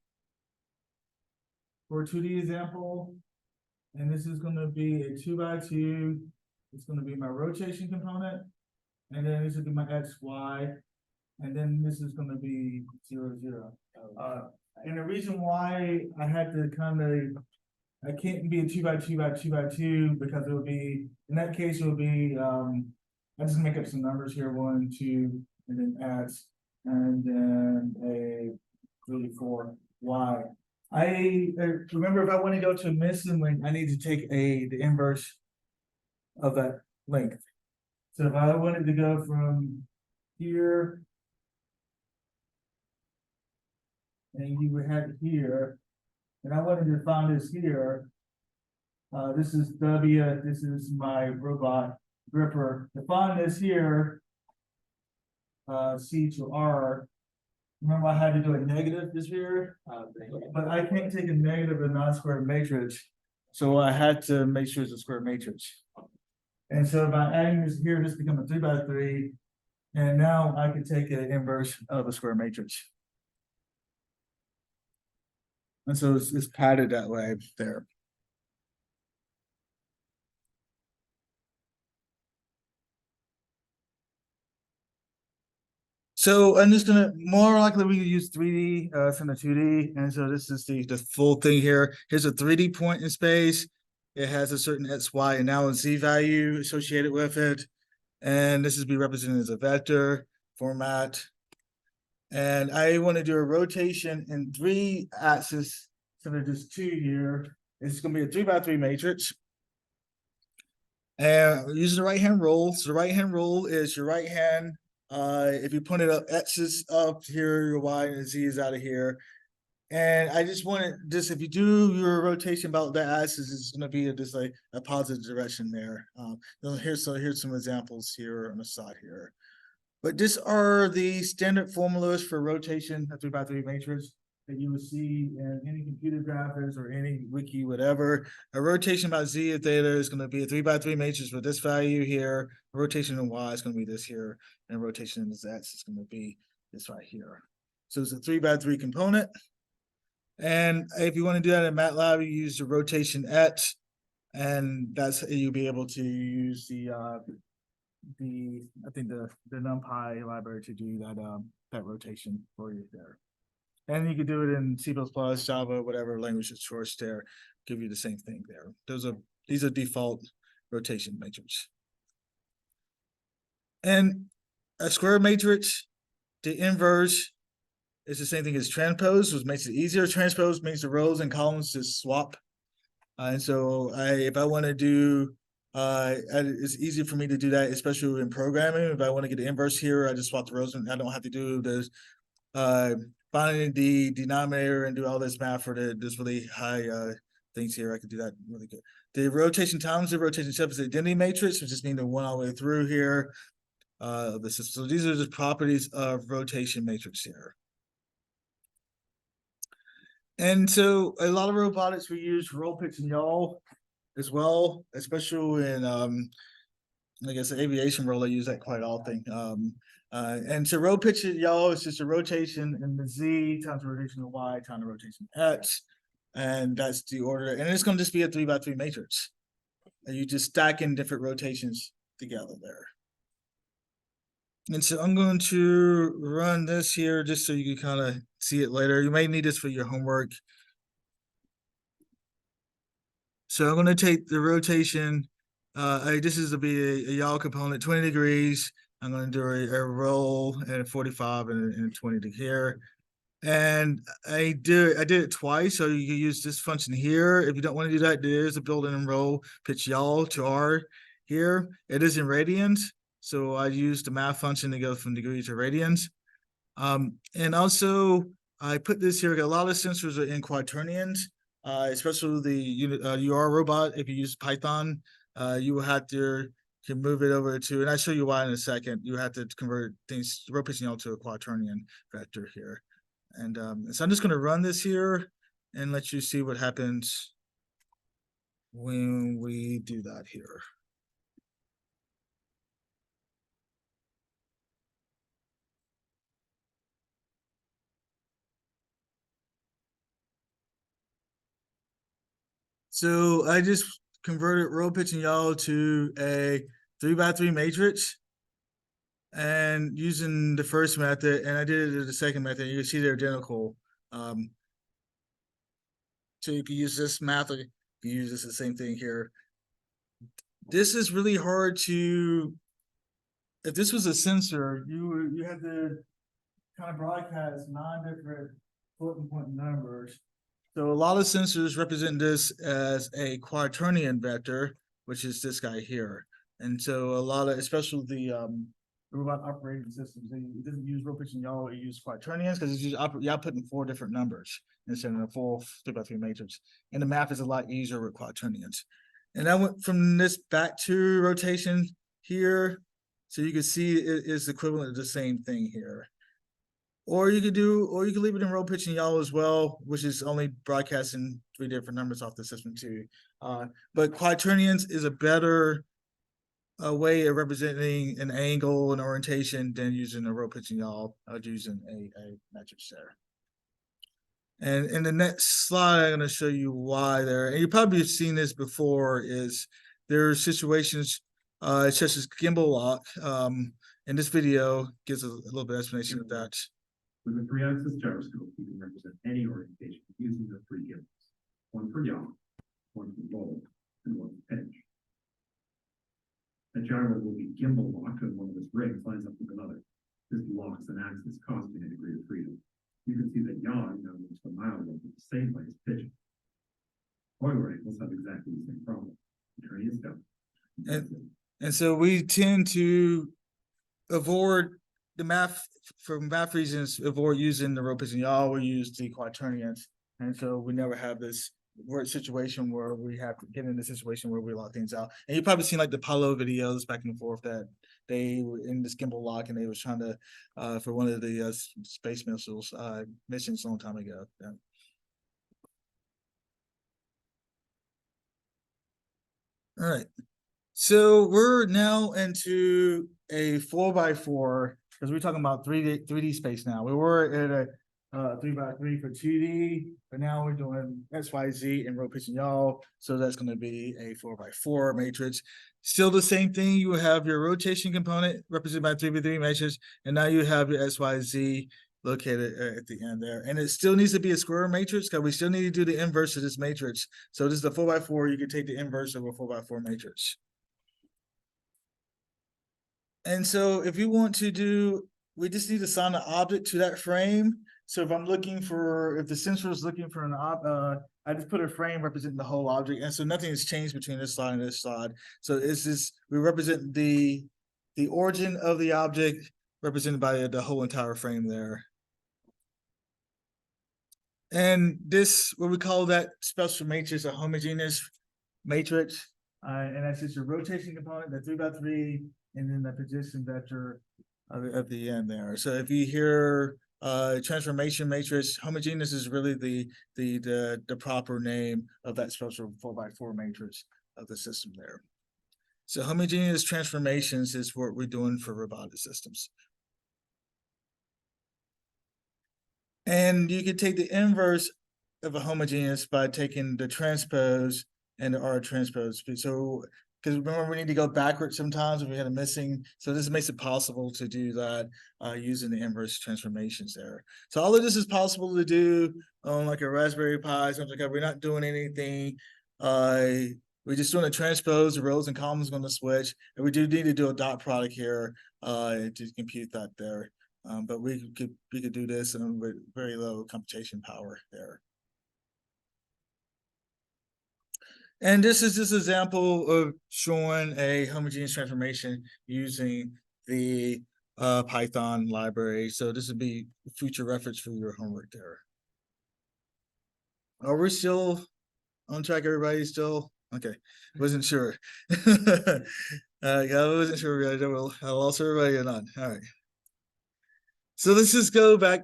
for a 2D example. And this is gonna be a 2x2. It's gonna be my rotation component. And then this is gonna be my X, Y. And then this is gonna be 0, 0. And the reason why I had to I can't be a 2x2 by 2x2 because it would be, in that case, it would be, I just make up some numbers here, 1, 2, and then X, and then a 34 Y. I remember if I want to go to a missing length, I need to take the inverse of that length. So if I wanted to go from here, and you would have it here, and I wanted to find this here. This is W, this is my robot gripper. To find this here, C to R, remember I had to do a negative this here, but I can't take a negative in a non-square matrix. So I had to make sure it's a square matrix. And so by adding this here, this becomes a 3x3. And now I can take an inverse of a square matrix. And so it's padded that way there. So I'm just gonna more likely we use 3D from the 2D, and so this is the full thing here. Here's a 3D point in space. It has a certain X, Y, and now a Z value associated with it, and this is be represented as a vector format. And I want to do a rotation in 3 axes, so there's just 2 here. It's gonna be a 3x3 matrix. And using the right hand rule. So the right hand rule is your right hand. If you point it up, X is up here, your Y and Z is out of here. And I just wanted this, if you do your rotation about the axis, it's gonna be just like a positive direction there. Here's some examples here on the side here. But these are the standard formulas for rotation, a 3x3 matrix that you would see in any computer graphics or any wiki, whatever. A rotation by Z of theta is going to be a 3x3 matrix with this value here. A rotation in Y is going to be this here, and a rotation in X is going to be this right here. So it's a 3x3 component. And if you want to do that in MATLAB, you use the rotation X, and that's you'll be able to use the NumPy library to do that rotation for you there. And you can do it in C++, Java, whatever language of choice there, give you the same thing there. These are default rotation matrix. And a square matrix, the inverse is the same thing as transpose, which makes it easier. Transpose means the rows and columns just swap. And so if I want to do, it's easy for me to do that, especially in programming. If I want to get the inverse here, I just swap the rows and I don't have to do this, finding the denominator and do all this math for this really high things here. I could do that really good. The rotation times the rotation step is the identity matrix, which just means the one all the way through here. So these are the properties of rotation matrix here. And so a lot of robotics we use roll, pitch, and yaw as well, especially in I guess the aviation role, I use that quite often. And so roll, pitch, and yaw is just a rotation in the Z times the rotation of Y times the rotation X. And that's the order. And it's going to just be a 3x3 matrix. And you just stack in different rotations together there. And so I'm going to run this here just so you can kind of see it later. You may need this for your homework. So I'm going to take the rotation. This is to be a yaw component, 20 degrees. I'm going to do a roll and 45 and 20 to here. And I did it twice, so you can use this function here. If you don't want to do that, there's a built-in and roll pitch yaw to R here. It is in radians, so I use the math function to go from degrees to radians. And also I put this here. A lot of sensors are in quaternions, especially the UR robot. If you use Python, you will have to can move it over to, and I'll show you why in a second. You have to convert things, row pitch yaw to a quaternion vector here. And so I'm just going to run this here and let you see what happens when we do that here. So I just converted row, pitch, and yaw to a 3x3 matrix. And using the first method, and I did it in the second method, you can see they're identical. So you can use this method, you can use this the same thing here. This is really hard to, if this was a sensor, you had to kind of broadcast 9 different floating point numbers. So a lot of sensors represent this as a quaternion vector, which is this guy here. And so a lot of, especially the robot operating systems, it doesn't use row, pitch, and yaw, it uses quaternions because it's you're outputting 4 different numbers instead of a full 3x3 matrix. And the math is a lot easier with quaternions. And I went from this back to rotation here. So you can see it is equivalent to the same thing here. Or you could leave it in row, pitch, and yaw as well, which is only broadcasting 3 different numbers off the system too. But quaternions is a better way of representing an angle and orientation than using a row, pitch, and yaw, using a matrix there. And in the next slide, I'm going to show you why there. And you probably have seen this before. Is there are situations such as gimbal lock. And this video gives a little bit of explanation of that. With a 3-axis gyroscope, you can represent any orientation using the 3 gimbals. One for yaw, one for roll, and one for pitch. A gyro will be gimbal locked when one of its rings lines up with another. This locks an axis, costing a degree of freedom. You can see that yaw now moves the mile length at the same way as pitch. Oil angles have exactly the same problem. The train is done. And so we tend to avoid the math, for math reasons, avoid using the row, pitch, and yaw. We use the quaternions. And so we never have this situation where we have to get in the situation where we lock things out. And you've probably seen like the Apollo videos back and forth that they were in this gimbal lock and they was trying to for one of the space missiles missions a long time ago. Yeah. All right. So we're now into a 4x4 because we're talking about 3D space now. We were at a 3x3 for 2D, but now we're doing XYZ and row, pitch, and yaw. So that's going to be a 4x4 matrix. Still the same thing. You have your rotation component represented by 3x3 matrix, and now you have your XYZ located at the end there. And it still needs to be a square matrix because we still need to do the inverse of this matrix. So this is the 4x4. You can take the inverse of a 4x4 matrix. And so if you want to do we just need to assign an object to that frame. So if I'm looking for, if the sensor is looking for I just put a frame representing the whole object, and so nothing has changed between this slide and this slide. So it's just, we represent the origin of the object represented by the whole entire frame there. And this, what we call that special matrix, a homogeneous matrix. And that's just a rotation component, the 3x3, and then the position vector at the end there. So if you hear transformation matrix, homogeneous is really the proper name of that special 4x4 matrix of the system there. So homogeneous transformations is what we're doing for robotic systems. And you could take the inverse of a homogeneous by taking the transpose and the R transpose. So, because remember, we need to go backwards sometimes if we had a missing. So this makes it possible to do that using the inverse transformations there. So all of this is possible to do on like a Raspberry Pi, something like that. We're not doing anything. We're just doing a transpose, the rows and columns going to switch. And we do need to do a dot product here to compute that there. But we could do this with very low computation power there. And this is this example of showing a homogeneous transformation using the Python library. So this would be future reference for your homework there. Are we still on track? Everybody still? Okay, wasn't sure. I wasn't sure I lost everybody or not. All right. So let's just go back.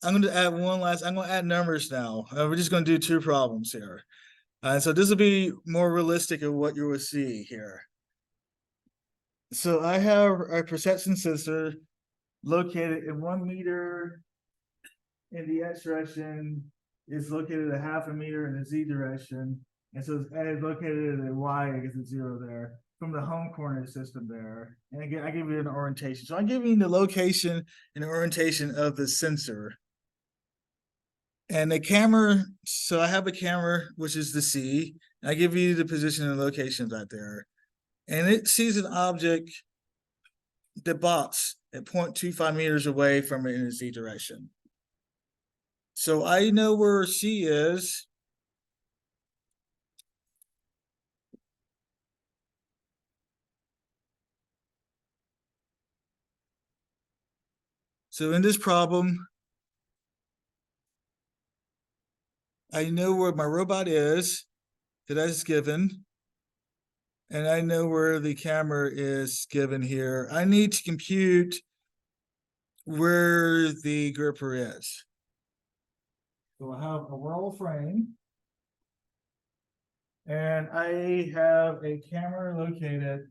I'm going to add I'm going to add numbers now. We're just going to do 2 problems here. So this will be more realistic of what you will see here. So I have a perception sensor located in 1 meter in the X direction. It's located at 0.5 meter in the Z direction. And so it's located at Y, I guess it's 0 there, from the home coordinate system there. And again, I give you an orientation. So I'm giving you the location and the orientation of the sensor. And the camera, so I have a camera, which is the C. I give you the position and locations out there. And it sees an object that bops at 0.25 meters away from it in the Z direction. So I know where C is. So in this problem, I know where my robot is, that is given. And I know where the camera is given here. I need to compute where the gripper is. So I have a roll frame. And I have a camera located.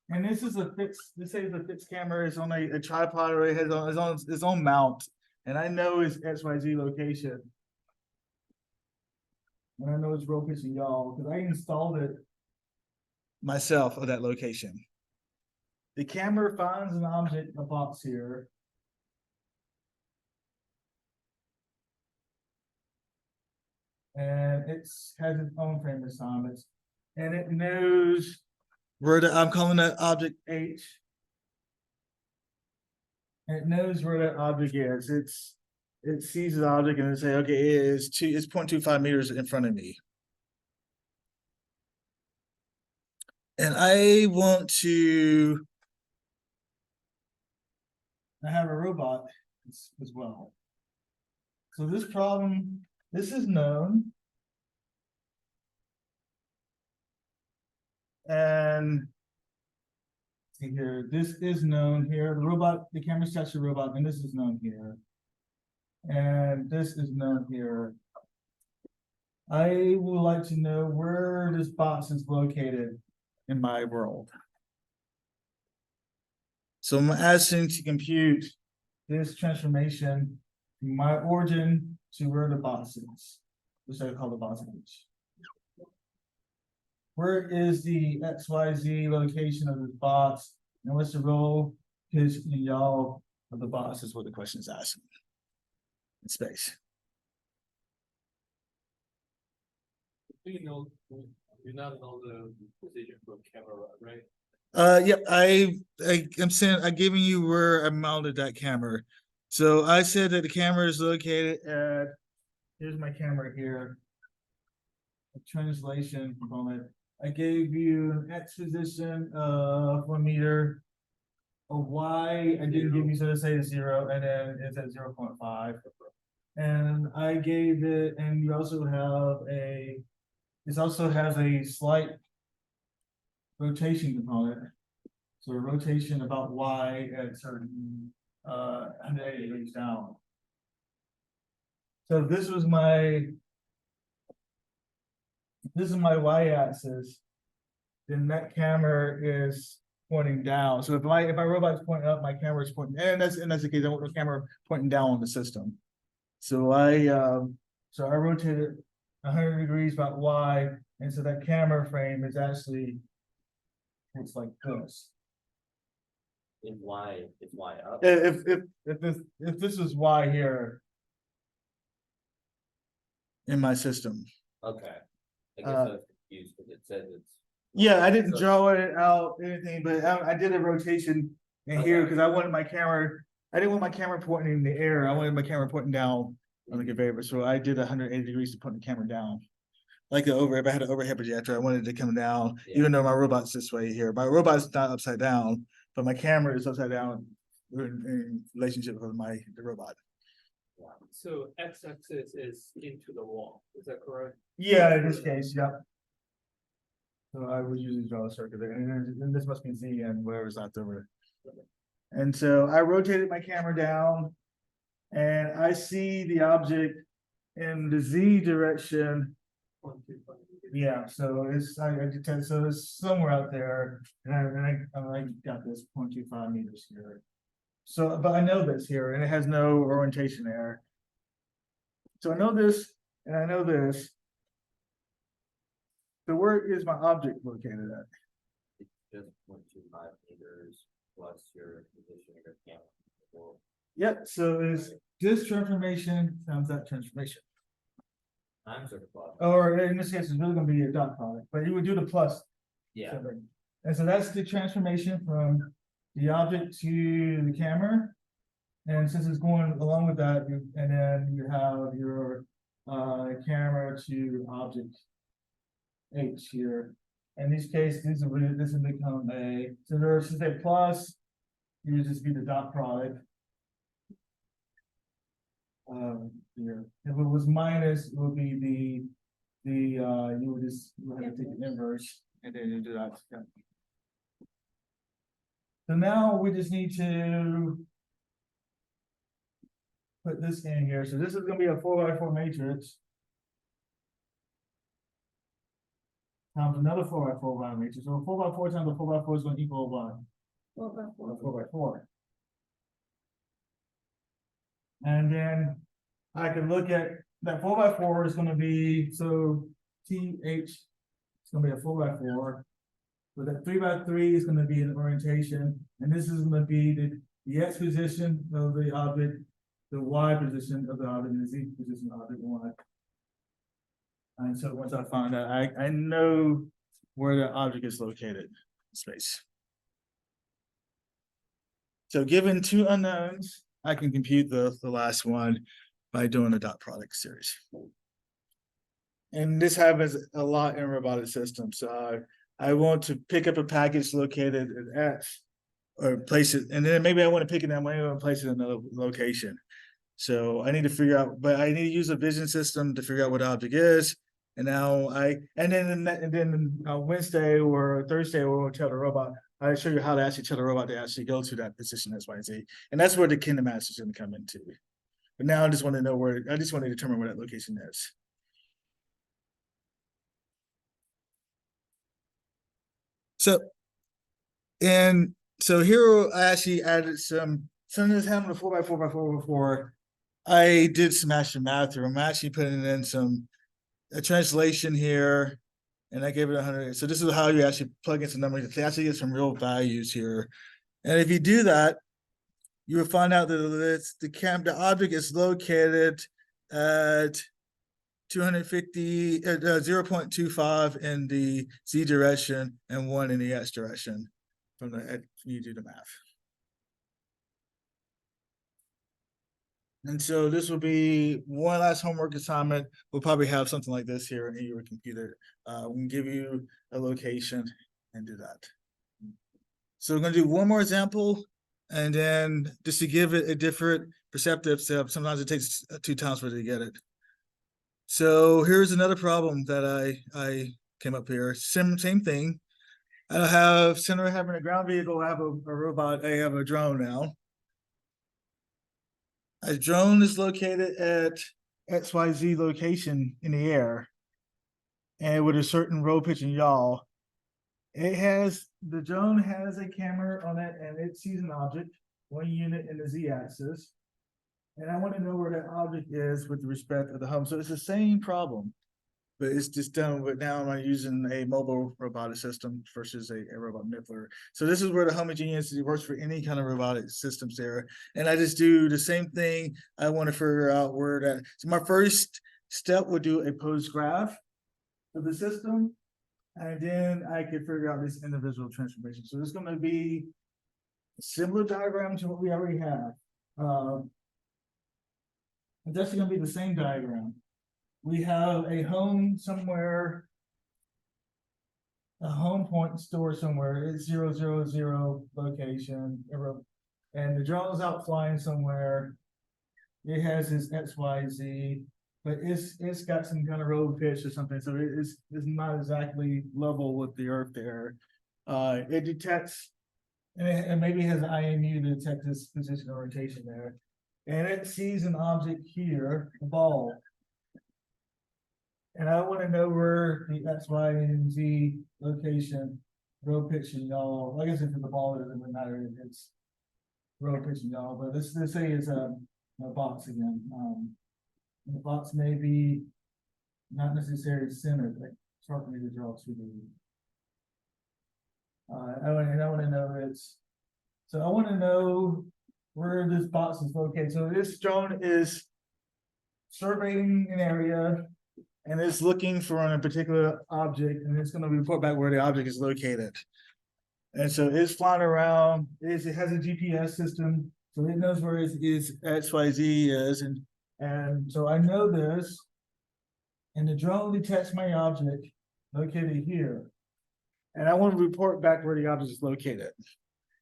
And this is a fixed, this is a fixed camera. It's on a tripod, or it has on its own mount. And I know its XYZ location. And I know it's real pitching y'all because I installed it myself at that location. The camera finds an object, a box here. And it has its own frame assignments. And it knows where I'm calling that object H. And it knows where that object is. It sees the object and it say, okay, it's 0.25 meters in front of me. And I have a robot as well. So this problem, this is known. And see here, this is known here. The robot, the camera sets a robot, and this is known here. And this is known here. I would like to know where this box is located in my world. So I'm asking to compute this transformation from my origin to where the box is, which I call the box H. Where is the XYZ location of this box? And what's the role, pitch, and yaw of the box is what the question is asking in space. Do you know, you not know the position for camera, right? Yep, I'm giving you where I mounted that camera. So I said that the camera is located at, here's my camera here. A translation component. I gave you an X position of 1 meter. A Y, I didn't give you, so to say a 0, and then it's at 0.5. And I gave it, and you also have this also has a slight rotation component. So a rotation about Y at certain 180 degrees down. So this is my Y-axis. Then that camera is pointing down. So if my robot is pointing up, my camera is pointing, and that's the case. I want the camera pointing down on the system. So I rotated 100 degrees about Y, and so that camera frame is actually looks like this. Is Y up? If this is Y here in my system. Okay. I guess I was confused because it says it's. Yeah, I didn't So- draw it out anything, but I did a rotation in here because I wanted my camera. I didn't want my camera pointing in the air. I wanted my camera pointing down on the conveyor. So I did 180 degrees to put the camera down. Like if I had an overhead projector, I wanted it to come down, Yeah. even though my robot's this way here. My robot's not upside down, but my camera is upside down in relationship with the robot. So x-axis is into the wall, is that correct? Yeah, in this case, yeah. So I would usually draw a circle there, and this must be Z and whatever's left over. And so I rotated my camera down, and I see the object in the Z direction. 125. Yeah, so I detect, so it's somewhere out there, and I got this 0.25 meters here. So, but I know this here, and it has no orientation error. So I know this, and I know this. So where is my object located at? It's just 0.25 meters plus your position of your camera. Well, Yep, so is this transformation times that transformation. times or plus? Or in this case, it's really gonna be a dot product, but you would do the plus. Yeah, separate. And so that's the transformation from the object to the camera. And since it's going along with that, and then you have your camera to object H here. In this case, this will become so there's just a plus, you would just be the dot product. Here, if it was minus, it would be you would have to take the inverse and then you do that. Yeah. So now we just need to put this in here. So this is gonna be a 4x4 matrix. Times another 4x4 matrix. So 4x4 times a 4x4 is gonna equal what? 4x4. And then I can look at that 4x4 is gonna be, so TH, it's gonna be a 4x4. So that 3x3 is gonna be an orientation, and this is gonna be the X position of the object, the Y position of the object, and the Z position of the object Y. And so once I find that, I know where the object is located in space. So given two unknowns, I can compute the last one by doing a dot product series. And this happens a lot in robotic systems. So I want to pick up a package located at X or place it, and then maybe I want to pick it that way and place it in another location. So I need to figure out, but I need to use a vision system to figure out what the object is. And now and then Wednesday or Thursday, we'll tell the robot, I show you how to actually tell the robot to actually go to that position X, Y, and Z. And that's where the kinematics is going to come into. But now I just want to know I just want to determine where that location is. So here I actually added some of this happened 4x4 before. I did some extra math here. I'm actually putting in a translation here, and I gave it 100. So this is how you actually plug in some numbers to actually get some real values here. And if you do that, you will find out that the object is located at 0.25 in the Z direction and 1 in the X direction. from when you do the math. And so this will be one last homework assignment. We'll probably have something like this here in your computer. We can give you a location and do that. So we're gonna do one more example, and then just to give it a different perceptive step, sometimes it takes 2 times for it to get it. So here's another problem that I came up here. Same thing. I have, instead of having a ground vehicle, I have a robot, I have a drone now. A drone is located at XYZ location in the air, and with a certain roll, pitch, and yaw. The drone has a camera on it, and it sees an object, 1 unit in the Z-axis. And I want to know where that object is with respect to the home. So it's the same problem, but it's just done with, now I'm using a mobile robotic system versus a robot manipular. So this is where the homogeneity works for any kind of robotic systems there. And I just do the same thing. I want to figure out where that, so my first step would do a pose graph of the system. And then I could figure out this individual transformation. So it's going to be a similar diagram to what we already have. It's actually going to be the same diagram. We have a home somewhere, a home point store somewhere. It's 000 location, and the drone is out flying somewhere. It has its XYZ, but it's got some kind of road pitch or something, so it's not exactly level with the earth there. It detects, and it maybe has an IMU to detect this position orientation there, and it sees an object here, a ball. And I want to know where the X, Y, and Z location, road pitch, and yaw. I guess if the ball doesn't really matter, it's road pitch and yaw. But let's say it's a box again. The box may be not necessarily centered. Like it's hard for me to draw 2D. I want to know it's. So I want to know where this box is located. So this drone is surveying an area, and it's looking for a particular object, and it's going to report back where the object is located. And so it's flying around. It has a GPS system, so it knows where its XYZ is, and so I know this. And the drone detects my object located here, and I want to report back where the object is located.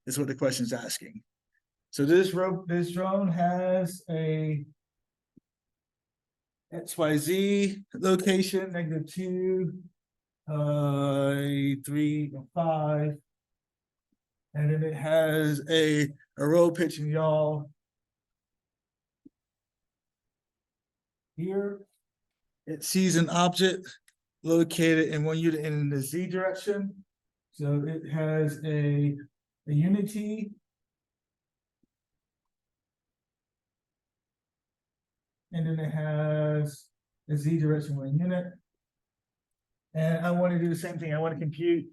Is what the question is asking. So this drone has a XYZ location, -2, 3, 5. And then it has a roll, pitch, and yaw here. It sees an object located in 1 unit in the Z direction. So it has a unity. And then it has a Z direction 1 unit. And I want to do the same thing. I want to compute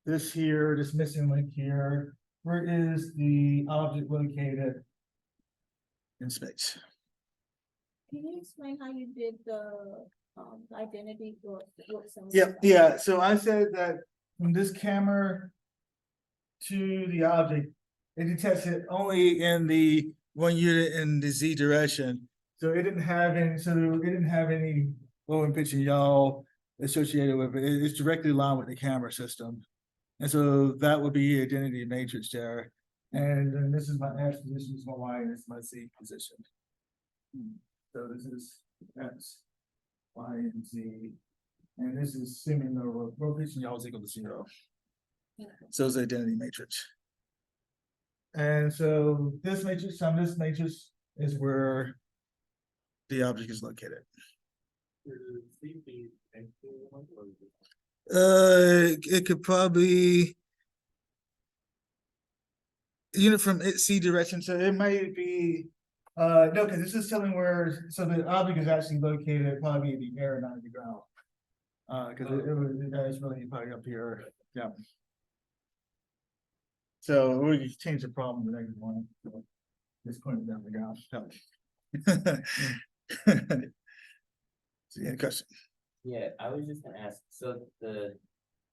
this here, this missing link here. Where is the object located in space? Can you explain how you did the identity for? Yeah. So I said that from this camera to the object, it detects it only in the 1 unit in the Z direction. So it didn't have any low and pitch and yaw associated with it. It's directly aligned with the camera system. And so that would be identity matrix there. And then this is my X position, this is my Y, and this is my Z position. So this is X, Y, and Z. And this is assuming the rotation yaw is equal to 0. So it's the identity matrix. And so this matrix times this matrix is where the object is located. It could probably unit from its C direction, so it might be no, because this is telling where, so the object is actually located probably in the air, not in the ground. Because it's really probably up here. Yeah. So we change the problem to -1. So just point it down the ground. So yeah, question. Yeah, I was just gonna ask, so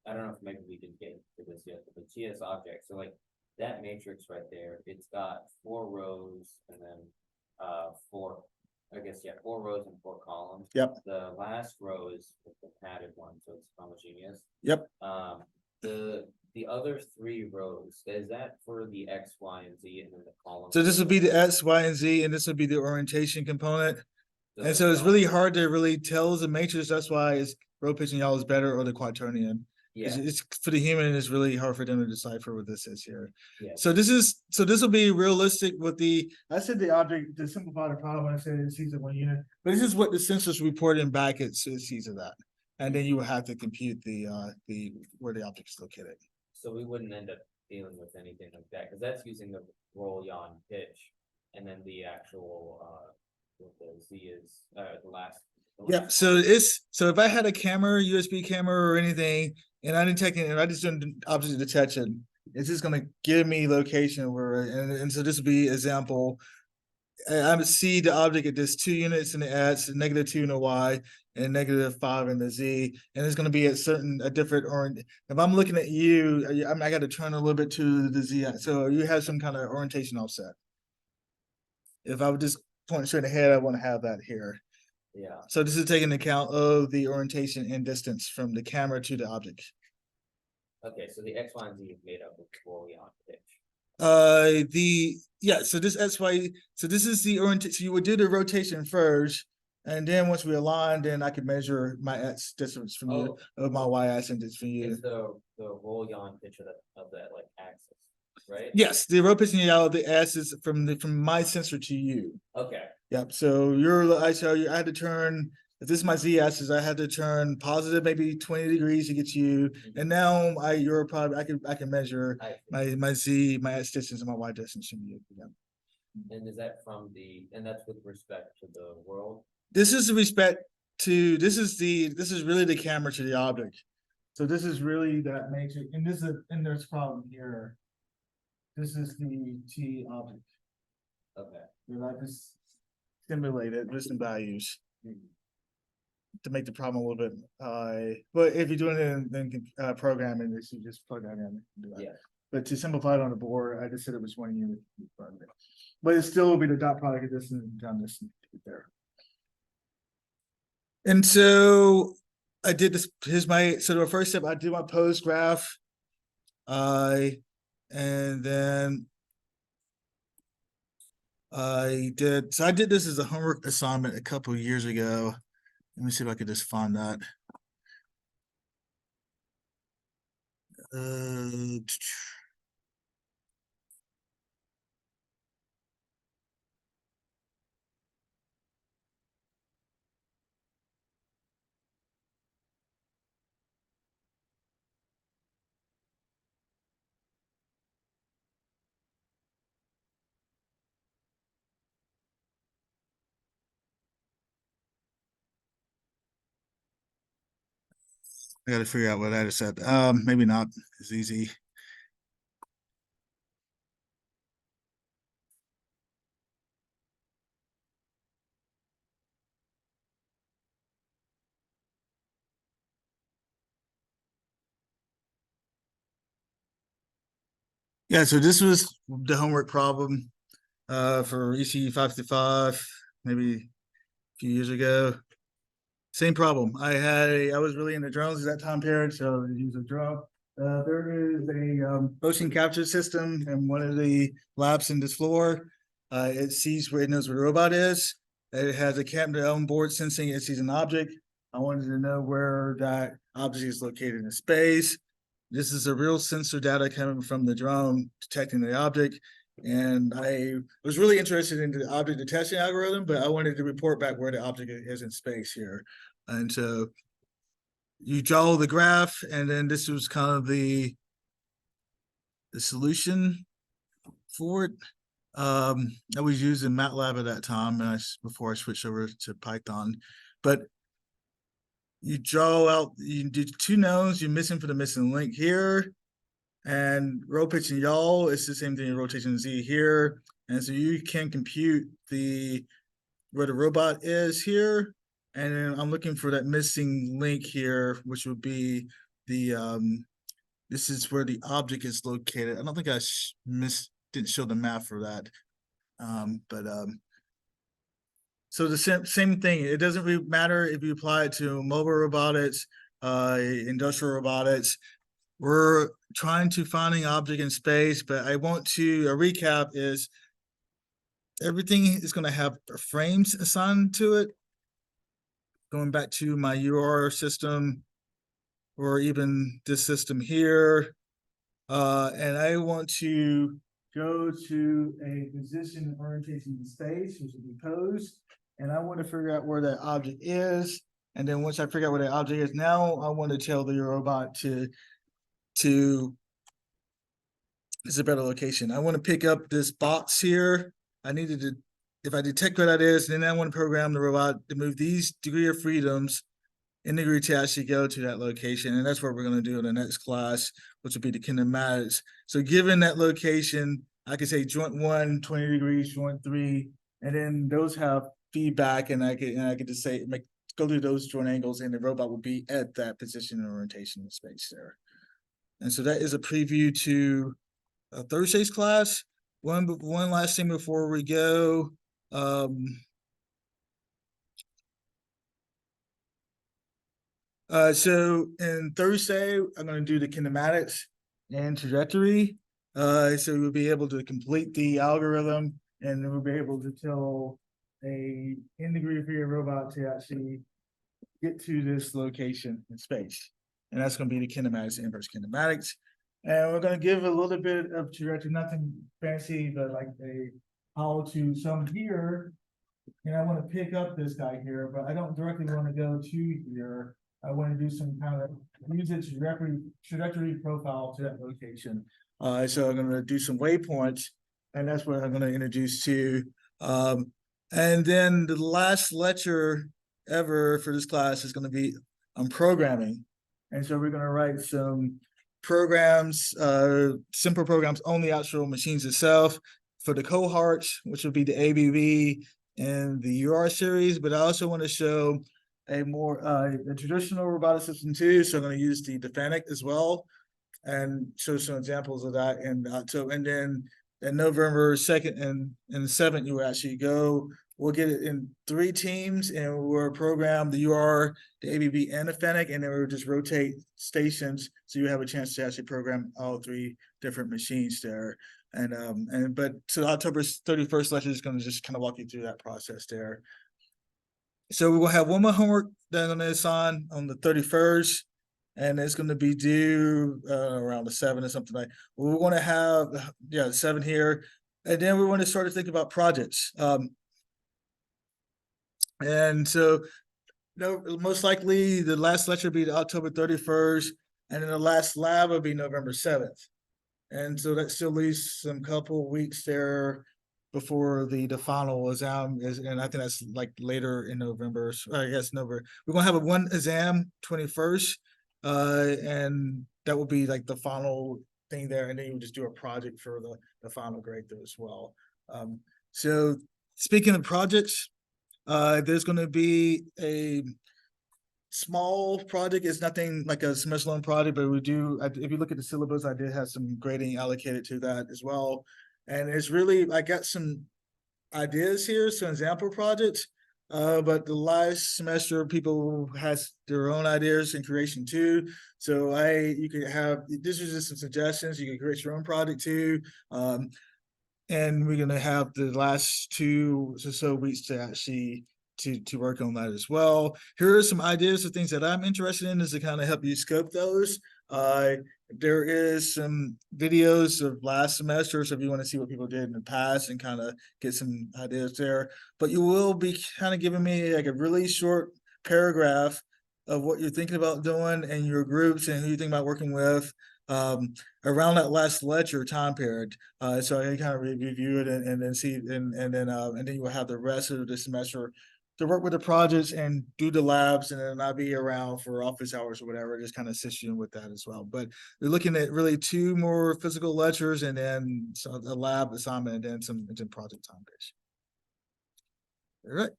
I don't know if maybe we didn't get to this yet, but the GS object, so like that matrix right there, it's got 4 rows and then, four, I guess, yeah, 4 rows and 4 columns. Yep. The last row is the padded one, so it's homogeneous. Yep. The other 3 rows, is that for the X, Y, and Z, and then the column? So this would be the X, Y, and Z, and this would be the orientation component. Does And it so it's tell- really hard to really tell as a matrix. That's why it's row pitch and yaw is better or the quaternion. Yeah, It's for the human, it's really hard for them to decipher what this is here. yeah. So this will be realistic with I said the object, to simplify the problem, I said it sees it 1 unit, but this is what the census reporting back it sees of that. And then you will have to compute the where the object is located. So we wouldn't end up dealing with anything like that, because that's using the roll, yaw, and pitch, and then the actual, what the Z is, the last. Yeah, so if I had a camera, USB camera or anything, and I detect it, and I just did object detection, it's just gonna give me location where, and so this would be example. I would see the object at this 2 units in the X, -2 in the Y, and -5 in the Z, and it's gonna be at a different if I'm looking at you, I got to turn a little bit to the Z, so you have some kind of orientation offset. If I would just point straight ahead, I want to have that here. Yeah, So this is taking account of the orientation and distance from the camera to the object. okay, so the X, Y, and Z is made up of roll, yaw, and pitch. So this SY, so this is the orientation. So you would do the rotation first, and then once we align, then I could measure my X distance from you, of my Y distance from you. It's the roll, yaw, and pitch of that like axis, right? Yes, the row pitching out the S is from my sensor to you. Okay, Yep. So I show you, I had to turn, if this is my Z axis, I had to turn positive maybe 20 degrees to get you. And now you're probably, I can measure my Z, my X distance and my Y distance from you. Yeah. and is that and that's with respect to the world? This is the respect to, this is really the camera to the object. So this is really that matrix, and there's a problem here. This is the T object. Okay. That I just simulated with some values to make the problem a little bit but if you're doing it in programming, this you just plug that in and do that. Yeah. But to simplify it on the board, I just said it was 1 unit. But it still will be the dot product of this and done this there. And so I did this. So the first step, I did my pose graph. And then I did this as a homework assignment a couple of years ago. Let me see if I could just find that. I got to figure out what I just said. Maybe not as easy. Yeah, so this was the homework problem for EC 555, maybe a few years ago. Same problem. I was really into drones at that time period, so I used a drone. There is a motion capture system in one of the labs in this floor. It sees where it knows where the robot is. It has a camera on board sensing it sees an object. I wanted to know where that object is located in space. This is a real sensor data coming from the drone detecting the object. And I was really interested in the object detection algorithm, but I wanted to report back where the object is in space here. And so you draw the graph, and then this was kind of the solution for it. I was using MATLAB at that time, and before I switched over to Python. But you draw out, you do 2 knowns, you're missing for the missing link here. And row pitch and yaw, it's the same thing in rotation Z here. And so you can compute where the robot is here. And then I'm looking for that missing link here, which would be the this is where the object is located. I don't think I didn't show the map for that. So the same thing. It doesn't really matter if you apply it to mobile robotics, industrial robotics. We're trying to find an object in space, but I want to, a recap is everything is going to have frames assigned to it. Going back to my UR system, or even this system here. And I want to go to a position orientation in space, which will be posed. And I want to figure out where that object is. And then once I figure out where that object is, now I want to tell the robot to it's a better location. I want to pick up this box here. I needed to, if I detect what that is, then I want to program the robot to move these degree of freedoms in degree to actually go to that location. And that's what we're going to do in the next class, which will be the kinematics. So given that location, I can say joint 1, 20 degrees, joint 3, and then those have feedback, and I could just say, go through those joint angles, and the robot will be at that position and orientation in space there. And so that is a preview to Thursday's class. One last thing before we go. So in Thursday, I'm going to do the kinematics and trajectory. So we'll be able to complete the algorithm, and we'll be able to tell a in-degree of freedom robot to actually get to this location in space. And that's going to be the kinematics, inverse kinematics. And we're going to give a little bit of trajectory, nothing fancy, but like a how to, so I'm here, and I want to pick up this guy here, but I don't directly want to go to here. I want to do some kind of use its trajectory profile to that location. So I'm going to do some waypoints, and that's what I'm going to introduce to. And then the last lecture ever for this class is going to be on programming. And so we're going to write some programs, simple programs on the actual machines itself for the cohorts, which will be the ABB and the UR series. But I also want to show a more a traditional robotic system too. So I'm going to use the Defanic as well and show some examples of that. And so, and then in November 2nd and 7th, you will actually go. We'll get it in 3 teams, and we'll program the UR, the ABB, and the Fennec, and then we'll just rotate stations so you have a chance to actually program all 3 different machines there. But so October 31st lecture is going to just kind of walk you through that process there. So we will have one more homework that I'm going to assign on the 31st, and it's going to be due around the 7th or something like. We want to have the 7 here, and then we want to start to think about projects. And so, most likely the last lecture will be October 31st, and then the last lab will be November 7th. And so that still leaves some couple weeks there before the final exam is, and I think that's like later in November. So I guess November. We're gonna have one exam 21st, and that will be like the final thing there, and then you just do a project for the final grade there as well. So speaking of projects, there's going to be a small project. It's nothing like a semester long project, but we do, if you look at the syllabus, I did have some grading allocated to that as well. And it's really, I got some ideas here, some example projects, but the last semester people has their own ideas in creation too. So you could have, this is just some suggestions. You can create your own project too. And we're gonna have the last 2 or so weeks to actually to work on that as well. Here are some ideas of things that I'm interested in, is to kind of help you scope those. There is some videos of last semester, so if you want to see what people did in the past and kind of get some ideas there. But you will be kind of giving me like a really short paragraph of what you're thinking about doing and your groups and who you think about working with around that last lecture time period. So I kind of review it and then see, and then you will have the rest of the semester to work with the projects and do the labs, and then I'll be around for office hours or whatever, just kind of assist you with that as well. But we're looking at really 2 more physical lectures and then a lab assignment and then some project time based. All right,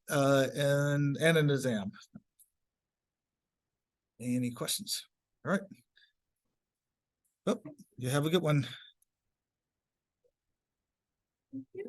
and an exam. Any questions? All right. You have a good one. Thank you.